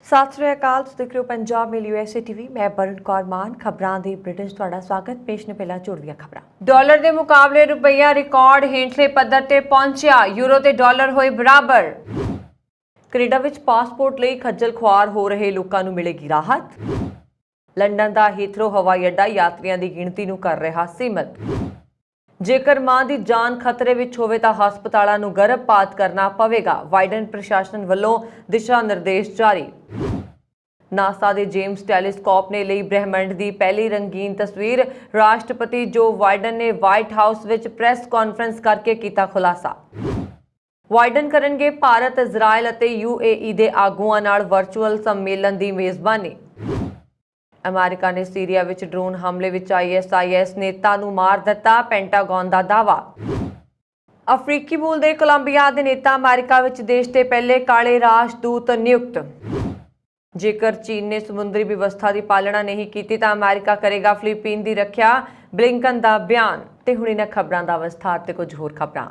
ਸਤਿ ਸ਼੍ਰੀ ਅਕਾਲ। ਤੁਸੀਂ ਦੇਖ ਰਹੇ ਹੋ ਪੰਜਾਬ ਮੇਲ USA ਟੀਵੀ। ਮੈਂ ਬਰਨ ਕੌਰ ਮਾਨ। ਖਬਰਾਂ ਦੇ ਬ੍ਰਿਟਿਸ਼ ਤੁਹਾਡਾ ਸਵਾਗਤ। ਪੇਸ਼ ਨੇ ਪਹਿਲਾਂ ਝੋੜਵੀਆਂ ਖਬਰਾਂ। ਡਾਲਰ ਦੇ ਮੁਕਾਬਲੇ ਰੁਪਈਆ ਰਿਕਾਰਡ ਹੇਠਲੇ ਪੱਧਰ ਤੇ ਪਹੁੰਚਿਆ। ਯੂਰੋ ਤੇ ਡਾਲਰ ਹੋਏ ਬਰਾਬਰ। ਕੈਨੇਡਾ ਵਿੱਚ ਪਾਸਪੋਰਟ ਲਈ ਖੱਜਲ ਖੁਆਰ ਹੋ ਰਹੇ ਲੋਕਾਂ ਨੂੰ ਮਿਲੇਗੀ ਰਾਹਤ। ਲੰਡਨ ਦਾ ਹੀਥਰੋ ਹਵਾਈ ਅੱਡਾ ਯਾਤਰੀਆਂ ਦੀ ਗਿਣਤੀ ਨੂੰ ਕਰ ਰਿਹਾ ਸੀਮਤ। ਜੇਕਰ ਮਾਂ ਦੀ ਜਾਨ ਖਤਰੇ ਵਿੱਚ ਹੋਵੇ ਤਾਂ ਹਸਪਤਾਲਾਂ ਨੂੰ ਗਰਭਪਾਤ ਕਰਨਾ ਪਵੇਗਾ। ਬਾਈਡਨ ਪ੍ਰਸ਼ਾਸਨ ਵੱਲੋਂ ਦਿਸ਼ਾ ਨਿਰਦੇਸ਼ ਜਾਰੀ। ਨਾਸਾ ਦੇ ਜੇਮਸ ਟੈਲੀਸਕੋਪ ਨੇ ਲਈ ਬ੍ਰਹਿਮੰਡ ਦੀ ਪਹਿਲੀ ਰੰਗੀਨ ਤਸਵੀਰ। ਰਾਸ਼ਟਰਪਤੀ ਜੋ ਬਾਈਡਨ ਨੇ ਵਾਈਟ ਹਾਊਸ ਵਿੱਚ ਪ੍ਰੈਸ ਕਾਨਫਰੰਸ ਕਰਕੇ ਕੀਤਾ ਖੁਲਾਸਾ। ਬਾਈਡਨ ਕਰਨਗੇ ਭਾਰਤ, ਇਜ਼ਰਾਈਲ ਅਤੇ UAE ਦੇ ਆਗੂਆਂ ਨਾਲ ਵਰਚੁਅਲ ਸੰਮੇਲਨ ਦੀ ਮੇਜ਼ਬਾਨੀ। ਅਮਰੀਕਾ ਨੇ ਸੀਰੀਆ ਵਿੱਚ ਡਰੋਨ ਹਮਲੇ ਵਿੱਚ ISIS ਨੇਤਾ ਨੂੰ ਮਾਰ ਦਿੱਤਾ। ਪੈਂਟਾਗਨ ਦਾ ਦਾਅਵਾ। ਅਫਰੀਕੀ ਮੂਲ ਦੇ ਕੋਲੰਬੀਆ ਦੇ ਨੇਤਾ ਅਮਰੀਕਾ ਵਿੱਚ ਦੇਸ਼ ਦੇ ਪਹਿਲੇ ਕਾਲੇ ਰਾਜਦੂਤ ਨਿਯੁਕਤ। ਜੇਕਰ ਚੀਨ ਨੇ ਸਮੁੰਦਰੀ ਵਿਵਸਥਾ ਦੀ ਪਾਲਣਾ ਨਹੀਂ ਕੀਤੀ ਤਾਂ ਅਮਰੀਕਾ ਕਰੇਗਾ ਫਿਲੀਪੀਨ ਦੀ ਰੱਖਿਆ। ਬਲਿੰਕਨ ਦਾ ਬਿਆਨ। ਤੇ ਹੁਣ ਇਹਨਾਂ ਖਬਰਾਂ ਦਾ ਵਿਸਥਾਰ ਤੇ ਕੁਝ ਹੋਰ ਖਬਰਾਂ।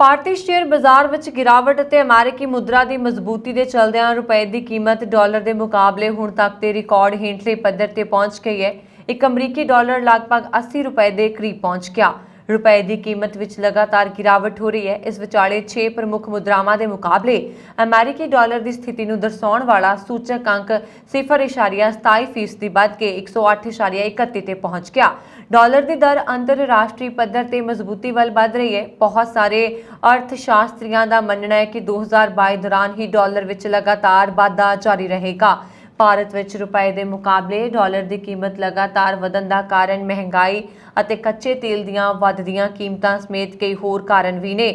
ਭਾਰਤੀ ਸ਼ੇਅਰ ਬਾਜ਼ਾਰ ਵਿੱਚ ਗਿਰਾਵਟ ਅਤੇ ਅਮਰੀਕੀ ਮੁਦਰਾ ਦੀ ਮਜ਼ਬੂਤੀ ਦੇ ਚਲਦਿਆਂ ਰੁਪਏ ਦੀ ਕੀਮਤ ਡਾਲਰ ਦੇ ਮੁਕਾਬਲੇ ਹੁਣ ਤੱਕ ਦੇ ਰਿਕਾਰਡ ਹੇਠਲੇ ਪੱਧਰ ਤੇ ਪਹੁੰਚ ਗਈ ਹੈ। ਇੱਕ ਅਮਰੀਕੀ ਡਾਲਰ ਲਗਭਗ 80 ਰੁਪਏ ਦੇ ਕਰੀਬ ਪਹੁੰਚ ਗਿਆ। ਰੁਪਏ ਦੀ ਕੀਮਤ ਵਿੱਚ ਲਗਾਤਾਰ ਗਿਰਾਵਟ ਹੋ ਰਹੀ ਹੈ। ਇਸ ਵਿਚਾਲੇ 6 ਪ੍ਰਮੁੱਖ ਮੁਦਰਾਵਾਂ ਦੇ ਮੁਕਾਬਲੇ ਅਮਰੀਕੀ ਡਾਲਰ ਦੀ ਸਥਿਤੀ ਨੂੰ ਦਰਸਾਉਣ ਵਾਲਾ ਸੂਚਕ ਅੰਕ 0.27% ਵੱਧ ਕੇ 108.31 ਤੇ ਪਹੁੰਚ ਗਿਆ। ਡਾਲਰ ਦੀ ਦਰ ਅੰਤਰਰਾਸ਼ਟਰੀ ਪੱਧਰ ਤੇ ਮਜ਼ਬੂਤੀ ਵੱਲ ਵਧ ਰਹੀ ਹੈ। ਬਹੁਤ ਸਾਰੇ ਅਰਥ ਸ਼ਾਸਤਰੀਆਂ ਦਾ ਮੰਨਣਾ ਹੈ ਕਿ 2022 ਦੌਰਾਨ ਹੀ ਡਾਲਰ ਵਿੱਚ ਲਗਾਤਾਰ ਵਾਧਾ ਜਾਰੀ ਰਹੇਗਾ। ਭਾਰਤ ਵਿੱਚ ਰੁਪਏ ਦੇ ਮੁਕਾਬਲੇ ਡਾਲਰ ਦੀ ਕੀਮਤ ਲਗਾਤਾਰ ਵਧਣ ਦਾ ਕਾਰਨ ਮਹਿੰਗਾਈ ਅਤੇ ਕੱਚੇ ਤੇਲ ਦੀਆਂ ਵੱਧਦੀਆਂ ਕੀਮਤਾਂ ਸਮੇਤ ਕਈ ਹੋਰ ਕਾਰਨ ਵੀ ਨੇ।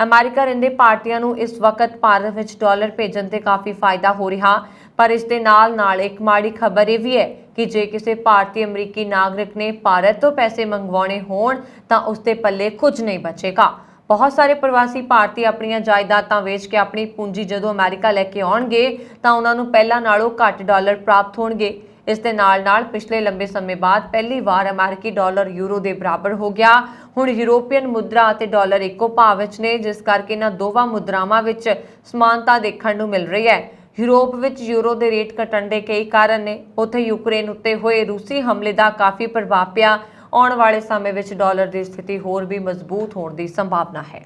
ਅਮਰੀਕਾ ਰਹਿੰਦੇ ਭਾਰਤੀਆਂ ਨੂੰ ਇਸ ਵਕਤ ਭਾਰਤ ਵਿੱਚ ਡਾਲਰ ਭੇਜਣ ਤੇ ਕਾਫੀ ਫਾਇਦਾ ਹੋ ਰਿਹਾ, ਪਰ ਇਸ ਦੇ ਨਾਲ ਇੱਕ ਮਾੜੀ ਖਬਰ ਇਹ ਵੀ ਹੈ ਕਿ ਜੇ ਕਿਸੇ ਭਾਰਤੀ ਅਮਰੀਕੀ ਨਾਗਰਿਕ ਨੇ ਭਾਰਤ ਤੋਂ ਪੈਸੇ ਮੰਗਵਾਉਣੇ ਹੋਣ ਤਾਂ ਉਸ ਦੇ ਪੱਲੇ ਕੁਝ ਨਹੀਂ ਬਚੇਗਾ। ਬਹੁਤ ਸਾਰੇ ਪ੍ਰਵਾਸੀ ਭਾਰਤੀ ਆਪਣੀਆਂ ਜਾਇਦਾਦਾਂ ਵੇਚ ਕੇ ਆਪਣੀ ਪੂੰਜੀ ਜਦੋਂ ਅਮਰੀਕਾ ਲੈ ਕੇ ਆਉਣਗੇ ਤਾਂ ਉਹਨਾਂ ਨੂੰ ਪਹਿਲਾਂ ਨਾਲੋਂ ਘੱਟ ਡਾਲਰ ਪ੍ਰਾਪਤ ਹੋਣਗੇ। ਇਸ ਦੇ ਨਾਲ ਪਿਛਲੇ ਲੰਬੇ ਸਮੇਂ ਬਾਅਦ ਪਹਿਲੀ ਵਾਰ ਅਮਰੀਕੀ ਡਾਲਰ ਯੂਰੋ ਦੇ ਬਰਾਬਰ ਹੋ ਗਿਆ। ਹੁਣ ਯੂਰੋਪੀਅਨ ਮੁਦਰਾ ਅਤੇ ਡਾਲਰ ਇੱਕੋ ਭਾਅ ਵਿੱਚ ਨੇ, ਜਿਸ ਕਰਕੇ ਇਹਨਾਂ ਦੋਵਾਂ ਮੁਦਰਾਵਾਂ ਵਿੱਚ ਸਮਾਨਤਾ ਦੇਖਣ ਨੂੰ ਮਿਲ ਰਹੀ ਹੈ। ਯੂਰੋਪ ਵਿੱਚ ਯੂਰੋ ਦੇ ਰੇਟ ਘਟਣ ਦੇ ਕਈ ਕਾਰਨ ਨੇ। ਉੱਥੇ ਯੂਕਰੇਨ ਉੱਤੇ ਹੋਏ ਰੂਸੀ ਹਮਲੇ ਦਾ ਕਾਫੀ ਪ੍ਰਭਾਵ ਪਿਆ। ਆਉਣ ਵਾਲੇ ਸਮੇਂ ਵਿੱਚ ਡਾਲਰ ਦੀ ਸਥਿਤੀ ਹੋਰ ਵੀ ਮਜ਼ਬੂਤ ਹੋਣ ਦੀ ਸੰਭਾਵਨਾ ਹੈ।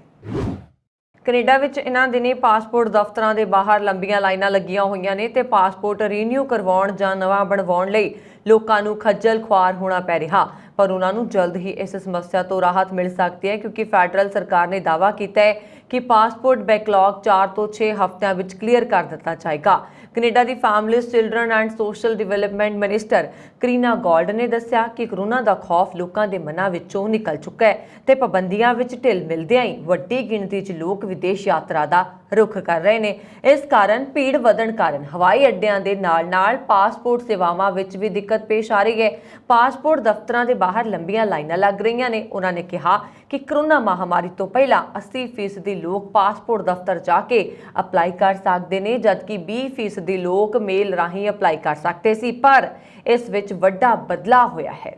ਕੈਨੇਡਾ ਵਿੱਚ ਇਹਨਾਂ ਦਿਨੀ ਪਾਸਪੋਰਟ ਦਫ਼ਤਰਾਂ ਦੇ ਬਾਹਰ ਲੰਬੀਆਂ ਲਾਈਨਾਂ ਲੱਗੀਆਂ ਹੋਈਆਂ ਨੇ ਤੇ ਪਾਸਪੋਰਟ ਰੀਨਿਊ ਕਰਵਾਉਣ ਜਾਂ ਨਵਾਂ ਬਣਵਾਉਣ ਲਈ ਲੋਕਾਂ ਨੂੰ ਖੱਜਲ ਖੁਆਰ ਹੋਣਾ ਪੈ ਰਿਹਾ, ਪਰ ਉਹਨਾਂ ਨੂੰ ਜਲਦ ਹੀ ਇਸ ਸਮੱਸਿਆ ਤੋਂ ਰਾਹਤ ਮਿਲ ਸਕਦੀ ਹੈ ਕਿਉਂਕਿ ਫੈਡਰਲ ਸਰਕਾਰ ਨੇ ਦਾਅਵਾ ਕੀਤਾ ਹੈ ਕਿ ਪਾਸਪੋਰਟ ਬੈਕਲੌਗ 4 ਤੋਂ 6 ਹਫ਼ਤਿਆਂ ਵਿੱਚ ਕਲੀਅਰ ਕਰ ਦਿੱਤਾ ਜਾਏਗਾ। Canada the families, children and social development minister Kareena gold ਨੇ ਦੱਸਿਆ ਕਿ ਕਰੋਨਾ ਦਾ ਖੌਫ ਲੋਕਾਂ ਦੇ ਮਨਾਂ ਵਿੱਚੋਂ ਨਿਕਲ ਚੁੱਕਾ ਹੈ ਤੇ ਪਾਬੰਦੀਆਂ ਵਿੱਚ ਢਿੱਲ ਮਿਲਦਿਆਂ ਹੀ ਵੱਡੀ ਗਿਣਤੀ 'ਚ ਲੋਕ ਵਿਦੇਸ਼ ਯਾਤਰਾ ਦਾ ਰੁਖ ਕਰ ਰਹੇ ਨੇ। ਇਸ ਕਾਰਨ ਭੀੜ ਵਧਣ ਕਾਰਨ ਹਵਾਈ ਅੱਡਿਆਂ ਦੇ ਨਾਲ ਪਾਸਪੋਰਟ ਸੇਵਾਵਾਂ ਵਿੱਚ ਵੀ ਦਿੱਕਤ ਪੇਸ਼ ਆ ਰਹੀ ਹੈ। ਪਾਸਪੋਰਟ ਦਫ਼ਤਰਾਂ ਦੇ ਬਾਹਰ ਲੰਬੀਆਂ ਲਾਈਨਾਂ ਲੱਗ ਰਹੀਆਂ ਨੇ। ਉਹਨਾਂ ਨੇ ਕਿਹਾ ਕਿ ਕਰੋਨਾ ਮਹਾਮਾਰੀ ਤੋਂ ਪਹਿਲਾਂ 80% ਲੋਕ ਪਾਸਪੋਰਟ ਦਫ਼ਤਰ ਜਾ ਕੇ ਅਪਲਾਈ ਕਰ ਸਕਦੇ ਨੇ, ਜਦਕਿ 20% ਲੋਕ ਮੇਲ ਰਾਹੀਂ ਅਪਲਾਈ ਕਰ ਸਕਦੇ ਸੀ, ਪਰ ਇਸ ਵਿੱਚ ਵੱਡਾ ਬਦਲਾਅ ਹੋਇਆ ਹੈ।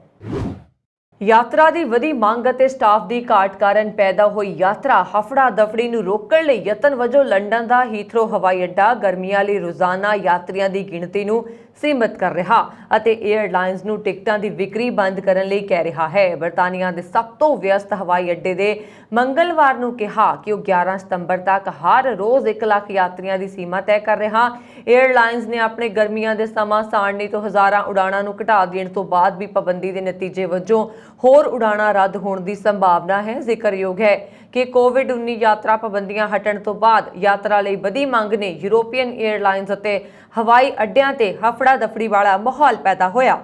ਯਾਤਰਾ ਦੀ ਵਧੀ ਮੰਗ ਅਤੇ ਸਟਾਫ ਦੀ ਘਾਟ ਕਾਰਨ ਪੈਦਾ ਹੋਈ ਯਾਤਰਾ ਹਫੜਾ ਦਫੜੀ ਨੂੰ ਰੋਕਣ ਲਈ ਯਤਨ ਵਜੋਂ ਲੰਡਨ ਦਾ ਹੀਥਰੋ ਹਵਾਈ ਅੱਡਾ ਗਰਮੀਆਂ ਲਈ ਰੋਜ਼ਾਨਾ ਯਾਤਰੀਆਂ ਦੀ ਗਿਣਤੀ ਨੂੰ ਸੀਮਤ ਕਰ ਰਿਹਾ ਅਤੇ 에ਅਰਲਾਈਨਸ ਨੂੰ ਟਿਕਟਾਂ ਦੀ ਵਿਕਰੀ ਬੰਦ ਕਰਨ ਲਈ ਕਹਿ ਰਿਹਾ ਹੈ। ਬਰਤਾਨੀਆ ਦੇ ਸਭ ਤੋਂ ਵਿਅਸਤ ਹਵਾਈ ਅੱਡੇ ਦੇ ਮੰਗਲਵਾਰ ਨੂੰ ਕਿਹਾ ਕਿ ਉਹ 11 ਸਤੰਬਰ ਤੱਕ ਹਰ ਰੋਜ਼ 1 ਲੱਖ ਯਾਤਰੀਆਂ ਦੀ ਸੀਮਾ ਤੈਅ ਕਰ ਰਿਹਾ। 에ਅਰਲਾਈਨਸ ਨੇ ਆਪਣੇ ਗਰਮੀਆਂ ਦੇ ਸਮਾਂ ਸਾਰਣੀ ਤੋਂ ਹਜ਼ਾਰਾਂ ਉਡਾਣਾਂ ਨੂੰ ਘਟਾ ਦੇਣ ਤੋਂ ਬਾਅਦ ਵੀ ਪਾਬੰਦੀ ਦੇ ਨਤੀਜੇ ਵਜੋਂ ਹੋਰ ਉਡਾਣਾਂ ਰੱਦ ਹੋਣ ਦੀ ਸੰਭਾਵਨਾ ਹੈ। ਜ਼ਿਕਰਯੋਗ ਹੈ ਕਿ ਕੋਵਿਡ-19 ਯਾਤਰਾ ਪਾਬੰਦੀਆਂ ਹਟਣ ਤੋਂ ਬਾਅਦ ਯਾਤਰਾ ਲਈ ਵਧੀ ਮੰਗ ਨੇ ਯੂਰੋਪੀਅਨ 에ਅਰਲਾਈਨਸ ਅਤੇ ਹਵਾਈ ਅੱਡਿਆਂ ਤੇ ਹਫੜਾ ਦਫੜੀ ਵਾਲਾ ਮਾਹੌਲ ਪੈਦਾ ਹੋਇਆ।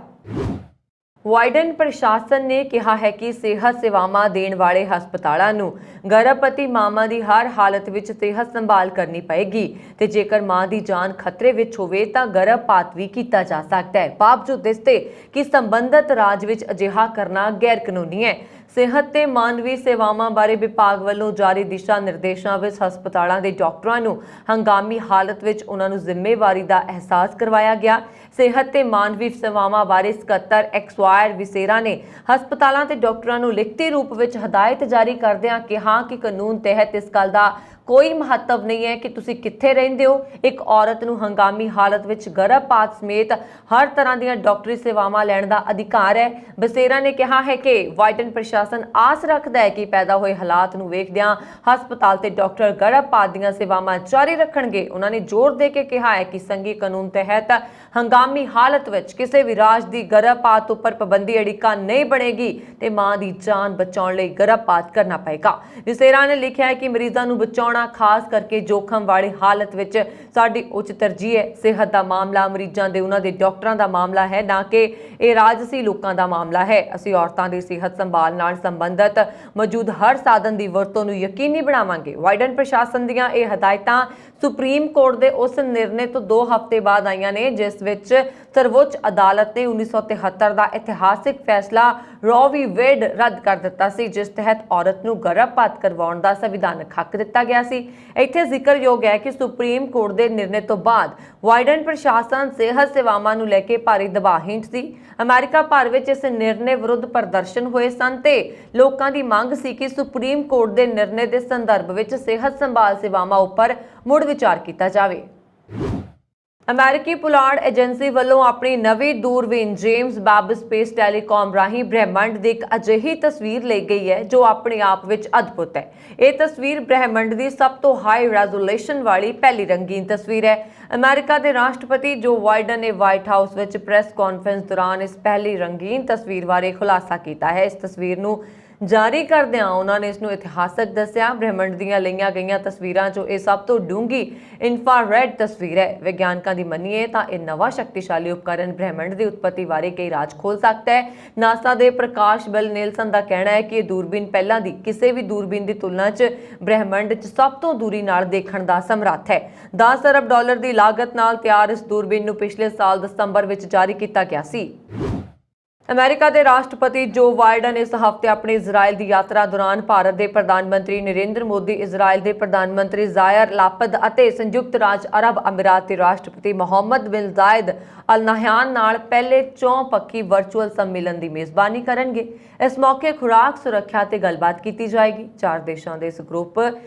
ਬਾਈਡਨ ਪ੍ਰਸ਼ਾਸਨ ਨੇ ਕਿਹਾ ਹੈ ਕਿ ਸਿਹਤ ਸੇਵਾਵਾਂ ਦੇਣ ਵਾਲੇ ਹਸਪਤਾਲਾਂ ਨੂੰ ਗਰਭਵਤੀ ਮਾਵਾਂ ਦੀ ਹਰ ਹਾਲਤ ਵਿੱਚ ਸਿਹਤ ਸੰਭਾਲ ਕਰਨੀ ਪਏਗੀ ਤੇ ਜੇਕਰ ਮਾਂ ਦੀ ਜਾਨ ਖਤਰੇ ਵਿੱਚ ਹੋਵੇ ਤਾਂ ਗਰਭਪਾਤ ਵੀ ਕੀਤਾ ਜਾ ਸਕਦਾ ਹੈ, ਬਾਵਜੂਦ ਇਸ ਦੇ ਕਿ ਸੰਬੰਧਿਤ ਰਾਜ ਵਿੱਚ ਅਜਿਹਾ ਕਰਨਾ ਗੈਰ ਕਾਨੂੰਨੀ ਹੈ। ਸਿਹਤ ਤੇ ਮਾਨਵੀ ਸੇਵਾਵਾਂ ਬਾਰੇ ਵਿਭਾਗ ਵੱਲੋਂ ਜਾਰੀ ਦਿਸ਼ਾ ਨਿਰਦੇਸ਼ਾਂ ਵਿੱਚ ਹਸਪਤਾਲਾਂ ਦੇ ਡਾਕਟਰਾਂ ਨੂੰ ਹੰਗਾਮੀ ਹਾਲਤ ਵਿੱਚ ਉਹਨਾਂ ਨੂੰ ਜ਼ਿੰਮੇਵਾਰੀ ਦਾ ਅਹਿਸਾਸ ਕਰਵਾਇਆ ਗਿਆ। ਸਿਹਤ ਤੇ ਮਾਨਵੀ ਸੇਵਾਵਾਂ ਬਾਰੇ ਸਕੱਤਰ ਐਕਸਵਾਇਰ ਵਿਸੇਰਾ ਨੇ ਹਸਪਤਾਲਾਂ ਤੇ ਡਾਕਟਰਾਂ ਨੂੰ ਲਿਖਤੀ ਰੂਪ ਵਿੱਚ ਹਦਾਇਤ ਜਾਰੀ ਕਰਦਿਆਂ ਕਿਹਾ ਕਿ ਕਾਨੂੰਨ ਤਹਿਤ ਇਸ ਗੱਲ ਦਾ ਕੋਈ ਮਹੱਤਵ ਨਹੀਂ ਹੈ ਕਿ ਤੁਸੀਂ ਕਿੱਥੇ ਰਹਿੰਦੇ ਹੋ। ਇੱਕ ਔਰਤ ਨੂੰ ਹੰਗਾਮੀ ਹਾਲਤ ਵਿੱਚ ਗਰਭਪਾਤ ਸਮੇਤ ਹਰ ਤਰ੍ਹਾਂ ਦੀਆਂ ਡਾਕਟਰੀ ਸੇਵਾਵਾਂ ਲੈਣ ਦਾ ਅਧਿਕਾਰ ਹੈ। ਬਸੇਰਾ ਨੇ ਕਿਹਾ ਹੈ ਕਿ ਵਾਈਡਨ ਪ੍ਰਸ਼ਾਸਨ ਆਸ ਰੱਖਦਾ ਹੈ ਕਿ ਪੈਦਾ ਹੋਏ ਹਾਲਾਤ ਨੂੰ ਵੇਖਦਿਆਂ ਹਸਪਤਾਲ ਤੇ ਡਾਕਟਰ ਗਰਭਪਾਤ ਦੀਆਂ ਸੇਵਾਵਾਂ ਜਾਰੀ ਰੱਖਣਗੇ। ਉਹਨਾਂ ਨੇ ਜ਼ੋਰ ਦੇ ਕੇ ਕਿਹਾ ਹੈ ਕਿ ਸੰਘੀ ਕਾਨੂੰਨ ਤਹਿਤ ਹੰਗਾਮੀ ਹਾਲਤ ਵਿੱਚ ਕਿਸੇ ਵੀ ਰਾਜ ਦੀ ਗਰਭਪਾਤ ਉੱਪਰ ਪਾਬੰਦੀ ਅੜਿੱਕਾ ਨਹੀਂ ਬਣੇਗੀ ਤੇ ਮਾਂ ਦੀ ਜਾਨ ਬਚਾਉਣ ਲਈ ਗਰਭਪਾਤ ਕਰਨਾ ਪਏਗਾ। ਵਿਸੇਰਾ ਨੇ ਲਿਖਿਆ ਹੈ ਕਿ ਮਰੀਜ਼ਾਂ ਨੂੰ ਬਚਾਉਣਾ ਖਾਸ ਕਰਕੇ ਜੋਖਮ ਵਾਲੀ ਹਾਲਤ ਵਿੱਚ ਸਾਡੀ ਉੱਚ ਤਰਜੀਹ ਹੈ। ਸਿਹਤ ਦਾ ਮਾਮਲਾ ਮਰੀਜ਼ਾਂ ਦੇ ਉਹਨਾਂ ਦੇ ਡਾਕਟਰਾਂ ਦਾ ਮਾਮਲਾ ਹੈ, ਨਾ ਕਿ ਇਹ ਰਾਜਸੀ ਲੋਕਾਂ ਦਾ ਮਾਮਲਾ ਹੈ। ਅਸੀਂ ਔਰਤਾਂ ਦੀ ਸਿਹਤ ਸੰਭਾਲ ਨਾਲ ਸੰਬੰਧਿਤ ਮੌਜੂਦ ਹਰ ਸਾਧਨ ਦੀ ਵਰਤੋਂ ਨੂੰ ਯਕੀਨੀ ਬਣਾਵਾਂਗੇ। ਵਾਈਡਨ ਪ੍ਰਸ਼ਾਸਨ ਦੀਆਂ ਇਹ ਹਦਾਇਤਾਂ ਸੁਪਰੀਮ ਕੋਰਟ ਦੇ ਉਸ ਨਿਰਣੇ ਤੋਂ 2 ਹਫ਼ਤੇ ਬਾਅਦ ਆਈਆਂ ਨੇ ਜਿਸ ਵਿੱਚ ਸਰਵੋੱਚ ਅਦਾਲਤ ਨੇ 1973 ਦਾ ਇਤਿਹਾਸਿਕ ਫੈਸਲਾ ਰੋ ਵੀ ਵੇਡ ਰੱਦ ਕਰ ਦਿੱਤਾ ਸੀ, ਜਿਸ ਤਹਿਤ ਔਰਤ ਨੂੰ ਗਰਭਪਾਤ ਕਰਵਾਉਣ ਦਾ ਸੰਵਿਧਾਨਕ ਹੱਕ ਦਿੱਤਾ ਗਿਆ ਸੀ। ਇੱਥੇ ਜ਼ਿਕਰਯੋਗ ਹੈ ਕਿ ਸੁਪਰੀਮ ਕੋਰਟ ਦੇ ਨਿਰਣੇ ਤੋਂ ਬਾਅਦ ਵਾਈਡਨ ਪ੍ਰਸ਼ਾਸਨ ਸਿਹਤ ਸੇਵਾਵਾਂ ਨੂੰ ਲੈ ਕੇ ਭਾਰੀ ਦਬਾਅ ਹੇਠ ਸੀ। ਅਮਰੀਕਾ ਭਰ ਵਿੱਚ ਇਸ ਨਿਰਣੇ ਵਿਰੁੱਧ ਪ੍ਰਦਰਸ਼ਨ ਹੋਏ ਸਨ ਤੇ ਲੋਕਾਂ ਦੀ ਮੰਗ ਸੀ ਕਿ ਸੁਪਰੀਮ ਕੋਰਟ ਦੇ ਨਿਰਣੇ ਦੇ ਸੰਦਰਭ ਵਿੱਚ ਸਿਹਤ ਸੰਭਾਲ ਸੇਵਾਵਾਂ ਉੱਪਰ ਮੁੜ ਵਿਚਾਰ ਕੀਤਾ ਜਾਵੇ। ਅਮਰੀਕੀ ਪੁਲਾੜ ਏਜੰਸੀ ਵੱਲੋਂ ਆਪਣੀ ਨਵੀਂ ਦੂਰਬੀਨ ਜੇਮਸ ਵੈਬ ਸਪੇਸ ਟੈਲੀਕਾਮ ਰਾਹੀਂ ਬ੍ਰਹਿਮੰਡ ਦੀ ਇੱਕ ਅਜਿਹੀ ਤਸਵੀਰ ਲਈ ਗਈ ਹੈ ਜੋ ਆਪਣੇ ਆਪ ਵਿੱਚ ਅਦਭੁਤ ਹੈ। ਇਹ ਤਸਵੀਰ ਬ੍ਰਹਿਮੰਡ ਦੀ ਸਭ ਤੋਂ ਹਾਈ ਰੈਜ਼ੋਲੂਸ਼ਨ ਵਾਲੀ ਪਹਿਲੀ ਰੰਗੀਨ ਤਸਵੀਰ ਹੈ। ਅਮਰੀਕਾ ਦੇ ਰਾਸ਼ਟਰਪਤੀ ਜੋ ਬਾਈਡਨ ਨੇ ਵਾਈਟ ਹਾਊਸ ਵਿੱਚ ਪ੍ਰੈਸ ਕਾਨਫਰੰਸ ਦੌਰਾਨ ਇਸ ਪਹਿਲੀ ਰੰਗੀਨ ਤਸਵੀਰ ਬਾਰੇ ਖੁਲਾਸਾ ਕੀਤਾ ਹੈ। ਇਸ ਤਸਵੀਰ ਨੂੰ ਜਾਰੀ ਕਰਦਿਆਂ ਉਹਨਾਂ ਨੇ ਇਸ ਨੂੰ ਇਤਿਹਾਸਕ ਦੱਸਿਆ। ਬ੍ਰਹਿਮੰਡ ਦੀਆਂ ਲਈਆਂ ਗਈਆਂ ਤਸਵੀਰਾਂ 'ਚੋਂ ਇਹ ਸਭ ਤੋਂ ਡੂੰਘੀ ਇਨਫਰਾਰੈਡ ਤਸਵੀਰ ਹੈ। ਵਿਗਿਆਨਕਾਂ ਦੀ ਮੰਨੀਏ ਤਾਂ ਇਹ ਨਵਾਂ ਸ਼ਕਤੀਸ਼ਾਲੀ ਉਪਕਰਨ ਬ੍ਰਹਿਮੰਡ ਦੀ ਉਤਪਤੀ ਬਾਰੇ ਕਈ ਰਾਜ਼ ਖੋਲ੍ਹ ਸਕਦਾ ਹੈ। ਨਾਸਾ ਦੇ ਪ੍ਰਕਾਸ਼ ਬੈਲ ਨੇਲਸਨ ਦਾ ਕਹਿਣਾ ਹੈ ਕਿ ਇਹ ਦੂਰਬੀਨ ਪਹਿਲਾਂ ਦੀ ਕਿਸੇ ਵੀ ਦੂਰਬੀਨ ਦੀ ਤੁਲਨਾ 'ਚ ਬ੍ਰਹਿਮੰਡ 'ਚ ਸਭ ਤੋਂ ਦੂਰੀ ਨਾਲ ਦੇਖਣ ਦਾ ਸਮਰੱਥ ਹੈ। $10 ਅਰਬ ਦੀ ਲਾਗਤ ਨਾਲ ਤਿਆਰ ਇਸ ਦੂਰਬੀਨ ਨੂੰ ਪਿਛਲੇ ਸਾਲ ਦਸੰਬਰ ਵਿੱਚ ਜਾਰੀ ਕੀਤਾ ਗਿਆ ਸੀ। ਅਮਰੀਕਾ ਦੇ ਰਾਸ਼ਟਰਪਤੀ ਜੋ ਬਾਈਡਨ ਇਸ ਹਫ਼ਤੇ ਆਪਣੀ ਇਜ਼ਰਾਈਲ ਦੀ ਯਾਤਰਾ ਦੌਰਾਨ ਭਾਰਤ ਦੇ ਪ੍ਰਧਾਨ ਮੰਤਰੀ ਨਰਿੰਦਰ ਮੋਦੀ, ਇਜ਼ਰਾਈਲ ਦੇ ਪ੍ਰਧਾਨ ਮੰਤਰੀ ਜ਼ਾਇਰ ਲਾਪਦ ਅਤੇ ਸੰਯੁਕਤ ਰਾਜ ਅਰਬ ਅਮੀਰਾਤ ਦੇ ਰਾਸ਼ਟਰਪਤੀ ਮੁਹੰਮਦ ਬਿਨ ਜ਼ਾਇਦ ਅਲ ਨਹਯਾਨ ਨਾਲ ਪਹਿਲੇ ਚੌਪੱਖੀ ਵਰਚੁਅਲ ਸੰਮੇਲਨ ਦੀ ਮੇਜ਼ਬਾਨੀ ਕਰਨਗੇ। ਇਸ ਮੌਕੇ ਖੁਰਾਕ ਸੁਰੱਖਿਆ ਤੇ ਗੱਲਬਾਤ ਕੀਤੀ ਜਾਏਗੀ। 4 ਦੇਸ਼ਾਂ ਦੇ ਇਸ ਗਰੁੱਪ